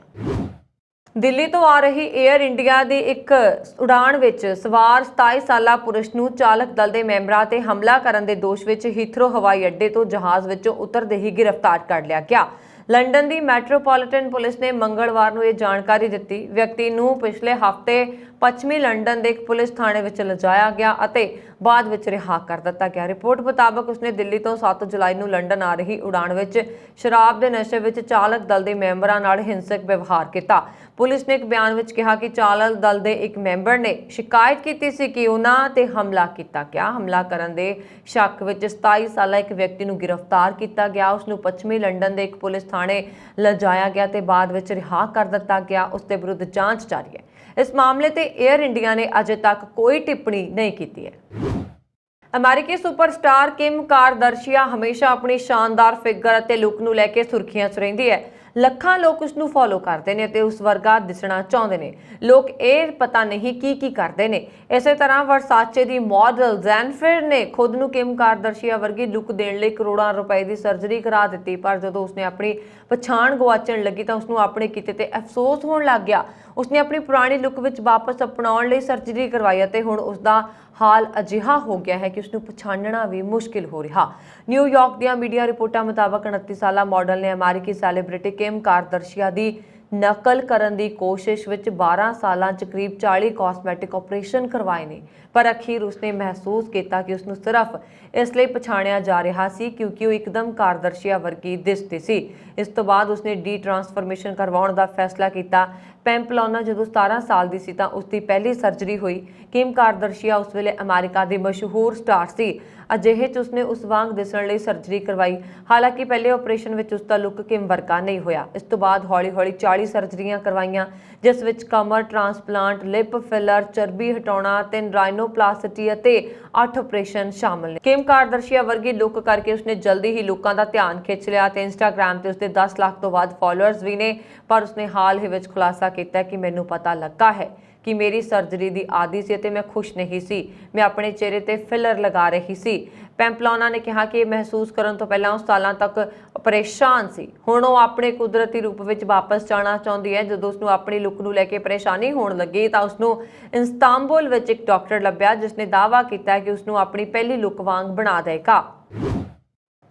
ਦਿੱਲੀ ਤੋਂ ਆ ਰਹੀ 에ਅਰ ਇੰਡੀਆ ਦੀ ਇੱਕ ਉਡਾਣ ਵਿੱਚ ਸਵਾਰ 27 ਸਾਲਾ ਪੁਰਸ਼ ਨੂੰ ਚਾਲਕ ਦਲ ਦੇ ਮੈਂਬਰਾਂ ਤੇ ਹਮਲਾ ਕਰਨ ਦੇ ਦੋਸ਼ ਵਿੱਚ ਹੀਥਰੋ ਹਵਾਈ ਅੱਡੇ ਤੋਂ ਜਹਾਜ਼ ਵਿੱਚੋਂ ਉਤਰਦੇ ਹੀ ਗ੍ਰਿਫਤਾਰ ਕਰ ਲਿਆ ਗਿਆ। ਲੰਡਨ ਦੀ ਮੈਟਰੋਪੋਲੀਟਨ ਪੁਲਿਸ ਨੇ ਮੰਗਲਵਾਰ ਨੂੰ ਇਹ ਜਾਣਕਾਰੀ ਦਿੱਤੀ। ਵਿਅਕਤੀ ਨੂੰ ਪਿਛਲੇ ਹਫ਼ਤੇ ਪੱਛਮੀ ਲੰਡਨ ਦੇ ਇੱਕ ਪੁਲਿਸ ਥਾਣੇ ਵਿੱਚ ਲਿਜਾਇਆ ਗਿਆ ਅਤੇ ਬਾਅਦ ਵਿੱਚ ਰਿਹਾ ਕਰ ਦਿੱਤਾ ਗਿਆ। ਰਿਪੋਰਟ ਮੁਤਾਬਕ ਉਸਨੇ ਦਿੱਲੀ ਤੋਂ 7 ਜੁਲਾਈ ਨੂੰ ਲੰਡਨ ਆ ਰਹੀ ਉਡਾਣ ਵਿੱਚ ਸ਼ਰਾਬ ਦੇ ਨਸ਼ੇ ਵਿੱਚ ਚਾਲਕ ਦਲ ਦੇ ਮੈਂਬਰਾਂ ਨਾਲ ਹਿੰਸਕ ਵਿਵਹਾਰ ਕੀਤਾ। ਪੁਲਿਸ ਨੇ ਇੱਕ ਬਿਆਨ ਵਿੱਚ ਕਿਹਾ ਕਿ ਚਾਲਕ ਦਲ ਦੇ ਇੱਕ ਮੈਂਬਰ ਨੇ ਸ਼ਿਕਾਇਤ ਕੀਤੀ ਸੀ ਕਿ ਉਹਨਾਂ ਤੇ ਹਮਲਾ ਕੀਤਾ ਗਿਆ। ਹਮਲਾ ਕਰਨ ਦੇ ਸ਼ੱਕ ਵਿੱਚ 27 ਸਾਲਾ ਇੱਕ ਵਿਅਕਤੀ ਨੂੰ ਗ੍ਰਿਫਤਾਰ ਕੀਤਾ ਗਿਆ। ਉਸ ਨੂੰ ਪੱਛਮੀ ਲੰਡਨ ਦੇ ਇੱਕ ਪੁਲਿਸ ਥਾਣੇ ਲਿਜਾਇਆ ਗਿਆ ਤੇ ਬਾਅਦ ਵਿੱਚ ਰਿਹਾ ਕਰ ਦਿੱਤਾ ਗਿਆ। ਉਸ ਦੇ ਵਿਰੁੱਧ ਜਾਂਚ ਜਾਰੀ ਹੈ। ਇਸ ਮਾਮਲੇ ਤੇ 에ਅਰ ਇੰਡੀਆ ਨੇ ਅਜੇ ਤੱਕ ਕੋਈ ਟਿੱਪਣੀ ਨਹੀਂ ਕੀਤੀ ਹੈ। ਅਮਰੀਕੀ ਸੁਪਰਸਟਾਰ ਕਿਮ ਕਾਰਦਰਸ਼ੀਆ ਹਮੇਸ਼ਾ ਆਪਣੀ ਸ਼ਾਨਦਾਰ ਫਿਗਰ ਅਤੇ ਲੁੱਕ ਨੂੰ ਲੈ ਕੇ ਸੁਰਖੀਆਂ 'ਚ ਰਹਿੰਦੀ ਹੈ। ਲੱਖਾਂ ਲੋਕ ਉਸ ਨੂੰ ਫੋਲੋ ਕਰਦੇ ਨੇ ਤੇ ਉਸ ਵਰਗਾ ਦਿਸਣਾ ਚਾਹੁੰਦੇ ਨੇ। ਲੋਕ ਇਹ ਪਤਾ ਨਹੀਂ ਕੀ ਕਰਦੇ ਨੇ। ਇਸੇ ਤਰ੍ਹਾਂ ਵਰਸਾਚੇ ਦੀ ਮਾਡਲ ਜੈਨਫਿਰ ਨੇ ਖੁਦ ਨੂੰ ਕਿਮ ਕਾਰਦਰਸ਼ੀਆ ਵਰਗੀ ਲੁੱਕ ਦੇਣ ਲਈ ਕਰੋੜਾਂ ਰੁਪਏ ਦੀ ਸਰਜਰੀ ਕਰਾ ਦਿੱਤੀ, ਪਰ ਜਦੋਂ ਉਸਨੇ ਆਪਣੀ ਪਛਾਣ ਗਵਾਚਣ ਲੱਗੀ ਤਾਂ ਉਸਨੂੰ ਆਪਣੇ ਕੀਤੇ ਤੇ ਅਫਸੋਸ ਹੋਣ ਲੱਗ ਗਿਆ। ਉਸਨੇ ਆਪਣੀ ਪੁਰਾਣੀ ਲੁੱਕ ਵਿੱਚ ਵਾਪਸ ਅਪਣਾਉਣ ਲਈ ਸਰਜਰੀ ਕਰਵਾਈ ਅਤੇ ਹੁਣ ਉਸਦਾ ਹਾਲ ਅਜਿਹਾ ਹੋ ਗਿਆ ਹੈ ਕਿ ਉਸਨੂੰ ਪਛਾਣਨਾ ਵੀ ਮੁਸ਼ਕਿਲ ਹੋ ਰਿਹਾ। ਨਿਊਯਾਰਕ ਦੀਆਂ ਮੀਡੀਆ ਰਿਪੋਰਟਾਂ ਮੁਤਾਬਕ 29 ਸਾਲਾ ਮਾਡਲ ਨੇ ਅਮਰੀਕੀ ਸੈਲੀਬ੍ਰਿਟੀ ਕਿਮ ਕਾਰਦਰਸ਼ੀਆ ਦੀ ਨਕਲ ਕਰਨ ਦੀ ਕੋਸ਼ਿਸ਼ ਵਿੱਚ 12 ਸਾਲਾਂ 'ਚ ਕਰੀਬ 40 ਕਾਸਮੈਟਿਕ ਆਪਰੇਸ਼ਨ ਕਰਵਾਏ ਨੇ, ਪਰ ਅਖੀਰ ਉਸਨੇ ਮਹਿਸੂਸ ਕੀਤਾ ਕਿ ਉਸਨੂੰ ਸਿਰਫ ਇਸ ਲਈ ਪਛਾਣਿਆ ਜਾ ਰਿਹਾ ਸੀ ਕਿਉਂਕਿ ਉਹ ਇੱਕਦਮ ਕਾਰਦਰਸ਼ੀਆ ਵਰਗੀ ਦਿਸਦੀ ਸੀ। ਇਸ ਤੋਂ ਬਾਅਦ ਉਸਨੇ ਡੀ ਟ੍ਰਾਂਸਫਰਮੇਸ਼ਨ ਕਰਵਾਉਣ ਦਾ ਫੈਸਲਾ ਕੀਤਾ। ਪੈਂਪਲੋਨਾ ਜਦੋਂ 17 ਸਾਲ ਦੀ ਸੀ ਤਾਂ ਉਸਦੀ ਪਹਿਲੀ ਸਰਜਰੀ ਹੋਈ। ਕਿਮ ਕਾਰਦਰਸ਼ੀਆ ਉਸ ਵੇਲੇ ਅਮਰੀਕਾ ਦੀ ਮਸ਼ਹੂਰ ਸਟਾਰ ਸੀ। ਅਜਿਹੇ 'ਚ ਉਸਨੇ ਉਸ ਵਾਂਗ ਦਿਸਣ ਲਈ ਸਰਜਰੀ ਕਰਵਾਈ। ਹਾਲਾਂਕਿ ਪਹਿਲੇ ਆਪਰੇਸ਼ਨ ਵਿੱਚ ਉਸਦਾ ਲੁੱਕ ਕਿਮ ਵਰਗਾ ਨਹੀਂ ਹੋਇਆ। ਇਸ ਤੋਂ ਬਾਅਦ ਹੌਲੀ-ਹੌਲੀ 40 ਸਰਜਰੀਆਂ ਕਰਵਾਈਆਂ, ਜਿਸ ਵਿੱਚ ਕਮਰ ਟ੍ਰਾਂਸਪਲਾਂਟ, ਲਿਪ ਫਿਲਰ, ਚਰਬੀ ਹਟਾਉਣਾ, 3 ਰਾਈਨੋਪਲਾਸਟੀ ਅਤੇ 8 ਆਪਰੇਸ਼ਨ ਸ਼ਾਮਲ ਨੇ। ਕਿਮ ਕਾਰਦਰਸ਼ੀਆ ਵਰਗੀ ਲੁੱਕ ਕਰਕੇ ਉਸਨੇ ਜਲਦੀ ਹੀ ਲੋਕਾਂ ਦਾ ਧਿਆਨ ਖਿੱਚ ਲਿਆ ਤੇ ਇੰਸਟਾਗ੍ਰਾਮ ਤੇ ਉਸਦੇ 10 ਲੱਖ ਤੋਂ ਵੱਧ ਫਾਲੋਅਰਸ ਵੀ ਨੇ। ਪਰ ਉਸਨੇ ਹਾਲ ਹੀ ਵਿੱਚ ਖੁਲਾਸਾ ਕੀਤਾ ਕਿ ਮੈਨੂੰ ਪਤਾ ਲੱਗਾ ਹੈ ਕਿ ਮੇਰੀ ਸਰਜਰੀ ਦੀ ਆਦੀ ਸੀ ਅਤੇ ਮੈਂ ਖੁਸ਼ ਨਹੀਂ ਸੀ। ਮੈਂ ਆਪਣੇ ਚਿਹਰੇ ਤੇ ਫਿਲਰ ਲਗਾ ਰਹੀ ਸੀ। ਪੈਂਪਲੋਨਾ ਨੇ ਕਿਹਾ ਕਿ ਇਹ ਮਹਿਸੂਸ ਕਰਨ ਤੋਂ ਪਹਿਲਾਂ ਉਹ ਸਾਲਾਂ ਤੱਕ ਪਰੇਸ਼ਾਨ ਸੀ। ਹੁਣ ਉਹ ਆਪਣੇ ਕੁਦਰਤੀ ਰੂਪ ਵਿੱਚ ਵਾਪਸ ਜਾਣਾ ਚਾਹੁੰਦੀ ਹੈ। ਜਦੋਂ ਉਸਨੂੰ ਆਪਣੀ ਲੁੱਕ ਨੂੰ ਲੈ ਕੇ ਪਰੇਸ਼ਾਨੀ ਹੋਣ ਲੱਗੀ ਤਾਂ ਉਸਨੂੰ ਇਸਤਾਂਬੁਲ ਵਿੱਚ ਇੱਕ ਡਾਕਟਰ ਲੱਭਿਆ ਜਿਸ ਨੇ ਦਾਅਵਾ ਕੀਤਾ ਕਿ ਉਸਨੂੰ ਆਪਣੀ ਪਹਿਲੀ ਲੁੱਕ ਵਾਂਗ ਬਣਾ ਦੇਗਾ।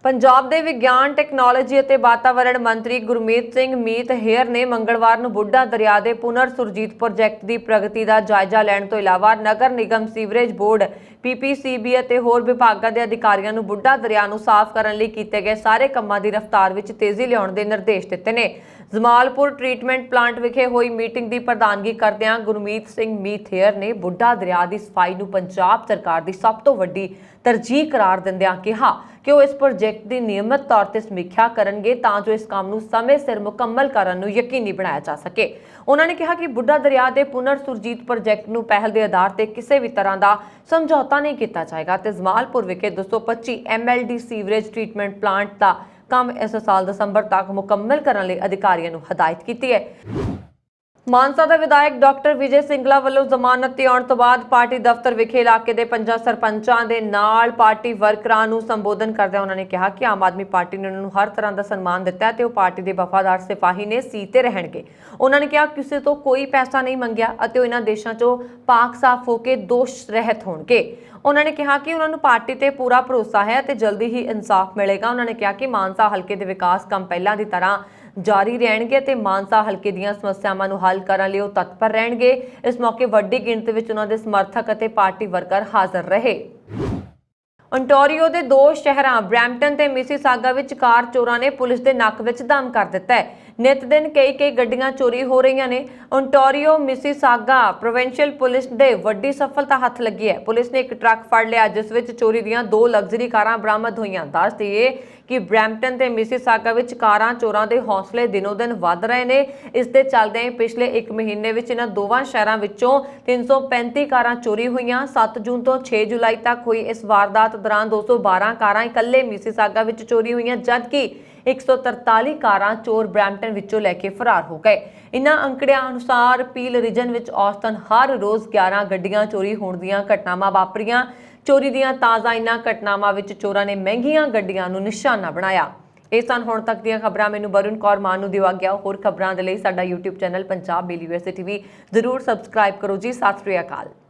ਪੰਜਾਬ ਦੇ ਵਿਗਿਆਨ, ਟੈਕਨੋਲੋਜੀ ਅਤੇ ਵਾਤਾਵਰਣ ਮੰਤਰੀ ਗੁਰਮੀਤ ਸਿੰਘ ਮੀਤ ਹੇਅਰ ਨੇ ਮੰਗਲਵਾਰ ਨੂੰ ਬੁੱਢਾ ਦਰਿਆ ਦੇ ਪੁਨਰ ਸੁਰਜੀਤ ਪ੍ਰੋਜੈਕਟ ਦੀ ਪ੍ਰਗਤੀ ਦਾ ਜਾਇਜ਼ਾ ਲੈਣ ਤੋਂ ਇਲਾਵਾ Nagar Nigam, sewerage board, PPCB ਅਤੇ ਹੋਰ ਵਿਭਾਗਾਂ ਦੇ ਅਧਿਕਾਰੀਆਂ ਨੂੰ ਬੁੱਢਾ ਦਰਿਆ ਨੂੰ ਸਾਫ਼ ਕਰਨ ਲਈ ਕੀਤੇ ਗਏ ਸਾਰੇ ਕੰਮਾਂ ਦੀ ਰਫ਼ਤਾਰ ਵਿੱਚ ਤੇਜ਼ੀ ਲਿਆਉਣ ਦੇ ਨਿਰਦੇਸ਼ ਦਿੱਤੇ ਨੇ। ਜਮਾਲਪੁਰ ਟ੍ਰੀਟਮੈਂਟ ਪਲਾਂਟ ਵਿਖੇ ਹੋਈ ਮੀਟਿੰਗ ਦੀ ਪ੍ਰਧਾਨਗੀ ਕਰਦਿਆਂ ਗੁਰਮੀਤ ਸਿੰਘ ਮੀਤ ਹੇਅਰ ਨੇ ਬੁੱਢਾ ਦਰਿਆ ਦੀ ਸਫਾਈ ਨੂੰ ਪੰਜਾਬ ਸਰਕਾਰ ਦੀ ਸਭ ਤੋਂ ਵੱਡੀ ਤਰਜੀਹ ਕਰਾਰ ਦਿੰਦਿਆਂ ਕਿਹਾ ਕਿ ਉਹ ਇਸ ਪ੍ਰੋਜੈਕਟ ਦੀ ਨਿਯਮਿਤ ਤੌਰ ਤੇ ਸਮੀਖਿਆ ਕਰਨਗੇ ਤਾਂ ਜੋ ਇਸ ਕੰਮ ਨੂੰ ਸਮੇਂ ਸਿਰ ਮੁਕੰਮਲ ਕਰਨ ਨੂੰ ਯਕੀਨੀ ਬਣਾਇਆ ਜਾ ਸਕੇ। ਉਹਨਾਂ ਨੇ ਕਿਹਾ ਕਿ ਬੁੱਢਾ ਦਰਿਆ ਦੇ ਪੁਨਰ ਸੁਰਜੀਤ ਪ੍ਰੋਜੈਕਟ ਨੂੰ ਪਹਿਲ ਦੇ ਆਧਾਰ ਤੇ ਕਿਸੇ ਵੀ ਤਰ੍ਹਾਂ ਦਾ ਸਮਝੌਤਾ ਨਹੀਂ ਕੀਤਾ ਜਾਏਗਾ ਤੇ ਜਮਾਲਪੁਰ ਵਿਖੇ 225 MLD ਸੀਵਰੇਜ ਟ੍ਰੀਟਮੈਂਟ ਪਲਾਂਟ ਦਾ ਕੰਮ ਇਸ ਸਾਲ ਦਸੰਬਰ ਤੱਕ ਮੁਕੰਮਲ ਕਰਨ ਲਈ ਅਧਿਕਾਰੀਆਂ ਨੂੰ ਹਦਾਇਤ ਕੀਤੀ ਹੈ। ਮਾਨਸਾ ਦੇ ਵਿਧਾਇਕ ਡਾਕਟਰ ਵਿਜੇ ਸਿੰਗਲਾ ਵੱਲੋਂ ਜ਼ਮਾਨਤ ਤੇ ਆਉਣ ਤੋਂ ਬਾਅਦ ਪਾਰਟੀ ਦਫ਼ਤਰ ਵਿਖੇ ਇਲਾਕੇ ਦੇ 5 ਸਰਪੰਚਾਂ ਦੇ ਨਾਲ ਪਾਰਟੀ ਵਰਕਰਾਂ ਨੂੰ ਸੰਬੋਧਨ ਕਰਦਿਆਂ ਉਹਨਾਂ ਨੇ ਕਿਹਾ ਕਿ ਆਮ ਆਦਮੀ ਪਾਰਟੀ ਨੇ ਉਹਨਾਂ ਨੂੰ ਹਰ ਤਰ੍ਹਾਂ ਦਾ ਸਨਮਾਨ ਦਿੱਤਾ ਹੈ ਤੇ ਉਹ ਪਾਰਟੀ ਦੇ ਵਫਾਦਾਰ ਸਿਪਾਹੀ ਨੇ, ਸੀਤੇ ਰਹਿਣਗੇ। ਉਹਨਾਂ ਨੇ ਕਿਹਾ ਕਿਸੇ ਤੋਂ ਕੋਈ ਪੈਸਾ ਨਹੀਂ ਮੰਗਿਆ ਅਤੇ ਉਹ ਇਹਨਾਂ ਦੇਸ਼ਾਂ 'ਚੋਂ ਪਾਕ ਸਾਫ਼ ਹੋ ਕੇ ਦੋਸ਼ ਰਹਿਤ ਹੋਣਗੇ। ਉਹਨਾਂ ਨੇ ਕਿਹਾ ਕਿ ਉਹਨਾਂ ਨੂੰ ਪਾਰਟੀ ਤੇ ਪੂਰਾ ਭਰੋਸਾ ਹੈ ਤੇ ਜਲਦੀ ਹੀ ਇਨਸਾਫ ਮਿਲੇਗਾ। ਉਹਨਾਂ ਨੇ ਕਿਹਾ ਕਿ ਮਾਨਸਾ ਹਲਕੇ ਦੇ ਵਿਕਾਸ ਕੰਮ ਪਹਿਲਾਂ ਦੀ ਤਰ੍ਹਾਂ ਜਾਰੀ ਰਹਿਣਗੇ ਤੇ ਮਾਨਸਾ ਹਲਕੇ ਦੀਆਂ ਸਮੱਸਿਆਵਾਂ ਨੂੰ ਹੱਲ ਕਰਨ ਲਈ ਉਹ ਤਤਪਰ ਰਹਿਣਗੇ। ਇਸ ਮੌਕੇ ਵੱਡੀ ਗਿਣਤੀ ਵਿੱਚ ਉਹਨਾਂ ਦੇ ਸਮਰਥਕ ਅਤੇ ਪਾਰਟੀ ਵਰਕਰ ਹਾਜ਼ਰ ਰਹੇ। ontario ਦੇ 2 ਸ਼ਹਿਰਾਂ ਬਰੈਂਪਟਨ ਤੇ ਮਿਸੀਸਾਗਾ ਵਿੱਚ ਕਾਰ ਚੋਰਾਂ ਨੇ ਪੁਲਿਸ ਦੇ ਨੱਕ ਵਿੱਚ ਦਮ ਕਰ ਦਿੱਤਾ ਹੈ। ਨਿਤ ਦਿਨ ਕਈ ਗੱਡੀਆਂ ਚੋਰੀ ਹੋ ਰਹੀਆਂ ਨੇ। ontario ਮਿਸੀਸਾਗਾ ਪ੍ਰੋਵਿੰਸ਼ੀਅਲ ਪੁਲਿਸ ਦੇ ਵੱਡੀ ਸਫਲਤਾ ਹੱਥ ਲੱਗੀ ਹੈ। ਪੁਲਿਸ ਨੇ ਇੱਕ ਟਰੱਕ ਫੜ ਲਿਆ ਜਿਸ ਵਿੱਚ ਚੋਰੀ ਦੀਆਂ 2 ਲਗਜ਼ਰੀ ਕਾਰਾਂ ਬਰਾਮਦ ਹੋਈਆਂ। ਦੱਸ ਦਈਏ ਕਿ ਬਰੈਂਪਟਨ ਤੇ ਮਿਸੀਸਾਗਾ ਵਿੱਚ ਕਾਰਾਂ ਚੋਰਾਂ ਦੇ ਹੌਸਲੇ ਦਿਨੋ-ਦਿਨ ਵੱਧ ਰਹੇ ਨੇ। ਇਸ ਦੇ ਚੱਲਦਿਆਂ ਪਿਛਲੇ 1 ਮਹੀਨੇ ਵਿੱਚ ਇਹਨਾਂ ਦੋਵਾਂ ਸ਼ਹਿਰਾਂ ਵਿੱਚੋਂ 335 ਕਾਰਾਂ ਚੋਰੀ ਹੋਈਆਂ। 7 ਜੂਨ ਤੋਂ 6 ਜੁਲਾਈ ਤੱਕ ਹੋਈ ਇਸ ਵਾਰਦਾਤ ਦੌਰਾਨ 212 ਕਾਰਾਂ ਇਕੱਲੇ ਮਿਸੀਸਾਗਾ ਵਿੱਚ ਚੋਰੀ ਹੋਈਆਂ ਜਦਕਿ 143 ਕਾਰਾਂ ਚੋਰ ਬਰੈਂਪਟਨ ਵਿੱਚੋਂ ਲੈ ਕੇ ਫਰਾਰ ਹੋ ਗਏ। ਇਨ੍ਹਾਂ ਅੰਕੜਿਆਂ ਅਨੁਸਾਰ ਪੀਲ ਰੀਜਨ ਵਿੱਚ ਔਸਤਨ ਹਰ ਰੋਜ਼ 11 ਗੱਡੀਆਂ ਚੋਰੀ ਹੋਣ ਦੀਆਂ ਘਟਨਾਵਾਂ ਵਾਪਰੀਆਂ। ਚੋਰੀ ਦੀਆਂ ਤਾਜ਼ਾ ਇਨ੍ਹਾਂ ਘਟਨਾਵਾਂ ਵਿੱਚ ਚੋਰਾਂ ਨੇ ਮਹਿੰਗੀਆਂ ਗੱਡੀਆਂ ਨੂੰ ਨਿਸ਼ਾਨਾ ਬਣਾਇਆ। ਇਹ ਸਨ ਹੁਣ ਤੱਕ ਦੀਆਂ ਖਬਰਾਂ। ਮੈਨੂੰ ਵਰੁਣ ਕੌਰ ਮਾਨ ਨੂੰ ਦਿਓ ਆਗਿਆ। ਹੋਰ ਖਬਰਾਂ ਦੇ ਲਈ ਸਾਡਾ YouTube channel Punjab daily USA TV ਜ਼ਰੂਰ ਸਬਸਕ੍ਰਾਈਬ ਕਰੋ ਜੀ। ਸਤਿ ਸ਼੍ਰੀ ਅਕਾਲ।